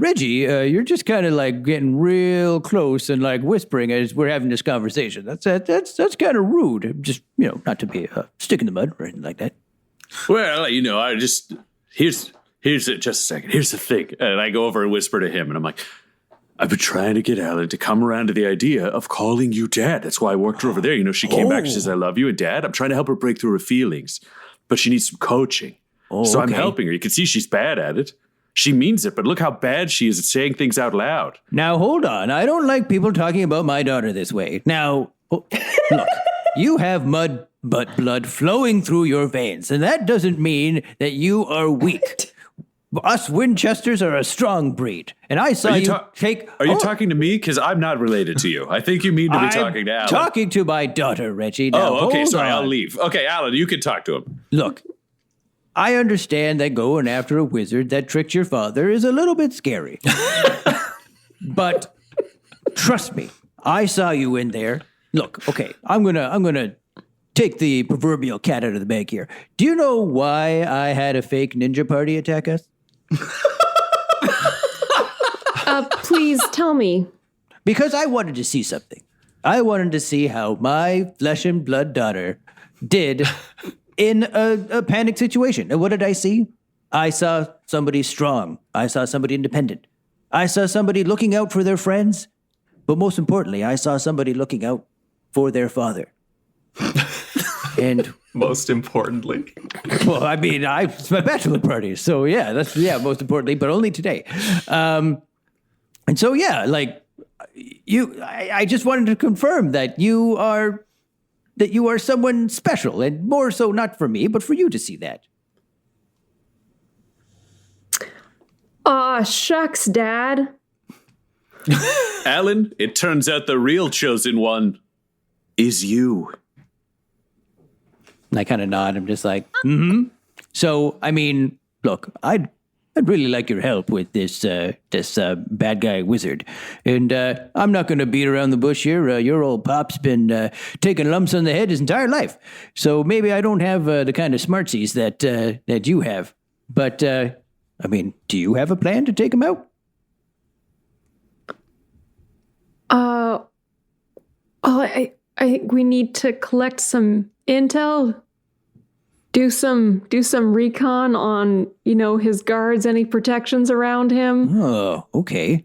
Reggie, you're just kind of like getting real close and like whispering as we're having this conversation. That's kind of rude. Just not to be a stick in the mud or anything like that. Well, I just here's it. Just a second. Here's the thing, and I go over and whisper to him, and I'm like, I've been trying to get Alan to come around to the idea of calling you Dad. That's why I worked her over there. She came back. She says, "I love you," and Dad. I'm trying to help her break through her feelings, but she needs some coaching. So I'm okay. helping her. You can see she's bad at it. She means it, but look how bad she is at saying things out loud. Now hold on. I don't like people talking about my daughter this way. Now, look, you have mud butt blood flowing through your veins, and that doesn't mean that you are weak. Us Winchesters are a strong breed, and I saw you take. Are you talking to me? Because I'm not related to you. I think you mean to be talking to Alan. Talking to my daughter, Reggie. Now, Oh, okay. hold Sorry, on. I'll leave. Okay, Alan, you can talk to him. Look, I understand that going after a wizard that tricked your father is a little bit scary. But trust me, I saw you in there. Look, okay, I'm gonna take the proverbial cat out of the bag here. Do you know why I had a fake ninja party attack us? Please tell me. Because I wanted to see something. I wanted to see how my flesh and blood daughter did in a panic situation. And what did I see? I saw somebody strong. I saw somebody independent. I saw somebody looking out for their friends. But most importantly, I saw somebody looking out for their father. And Most importantly. well, I mean, it's my bachelor party, so that's most importantly, but only today. And so like I just wanted to confirm that you are someone special, and more so not for me, but for you to see that. Aw, shucks, Dad. Alan, it turns out the real chosen one is you. And I kind of nod. I'm just like, mm-hmm. So, I mean, look, I'd really like your help with this bad guy wizard. And I'm not going to beat around the bush here. Your old pop's been taking lumps on the head his entire life. So maybe I don't have the kind of smartsies that you have. But, I mean, do you have a plan to take him out? I think we need to collect some intel, do some recon on, his guards, any protections around him. Oh, okay.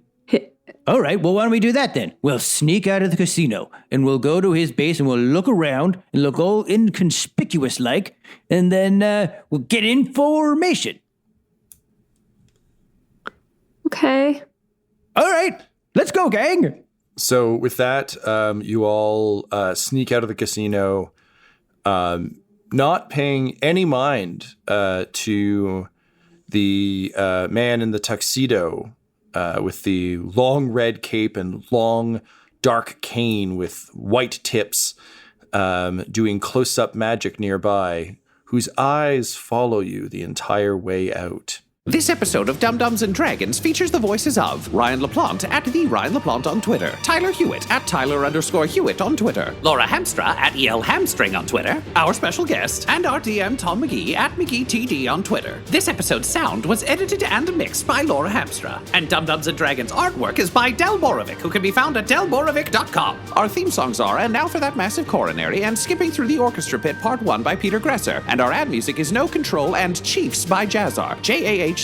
All right, well, why don't we do that then? We'll sneak out of the casino, and we'll go to his base, and we'll look around, and look all inconspicuous-like, and then we'll get in formation. Okay. All right, let's go, gang. So with that, you all sneak out of the casino, not paying any mind to the man in the tuxedo with the long red cape and long dark cane with white tips, doing close-up magic nearby, whose eyes follow you the entire way out. This episode of Dum-Dums and Dragons features the voices of Ryan LaPlante at the Ryan LaPlante on Twitter, Tyler Hewitt at Tyler_Hewitt on Twitter, Laura Hamstra at EL Hamstring on Twitter, our special guest, and our DM Tom McGee at McGeeTD on Twitter. This episode's sound was edited and mixed by Laura Hamstra, and Dum-Dums and Dragons artwork is by Del Borovic, who can be found at delborovic.com. Our theme songs are And Now for That Massive Coronary and Skipping Through the Orchestra Pit Part 1 by Peter Gresser, and our ad music is No Control and Chiefs by Jazzar, JAHZZAR,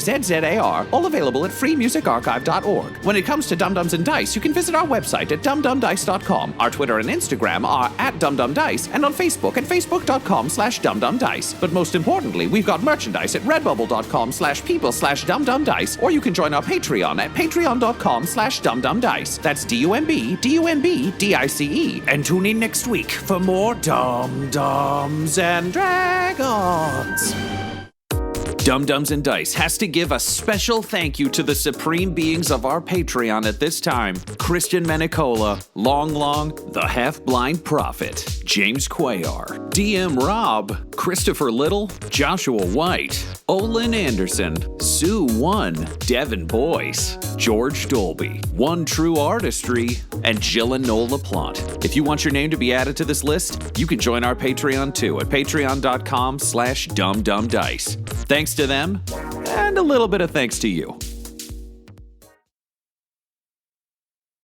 all available at freemusicarchive.org. When it comes to Dum-Dums and Dice, you can visit our website at dumdumdice.com. Our Twitter and Instagram are at dumdumdice, and on Facebook at facebook.com/dumdumdice. But most importantly, we've got merchandise at redbubble.com/people/dumdumdice, or you can join our Patreon at patreon.com/dumdumdice. That's DUMBDUMBDICE. And tune in next week for more Dum-Dums and Dragons. Dum-Dums and Dice has to give a special thank you to the supreme beings of our Patreon at this time: Christian Menicola, Long, the Half-Blind Prophet, James Cuellar, DM Rob, Christopher Little, Joshua White, Olin Anderson, Sue One, Devin Boyce, George Dolby, One True Artistry, and Jill and Noel LaPlante. If you want your name to be added to this list, you can join our Patreon too at patreon.com/dumdumdice. Thanks to them, and a little bit of thanks to you.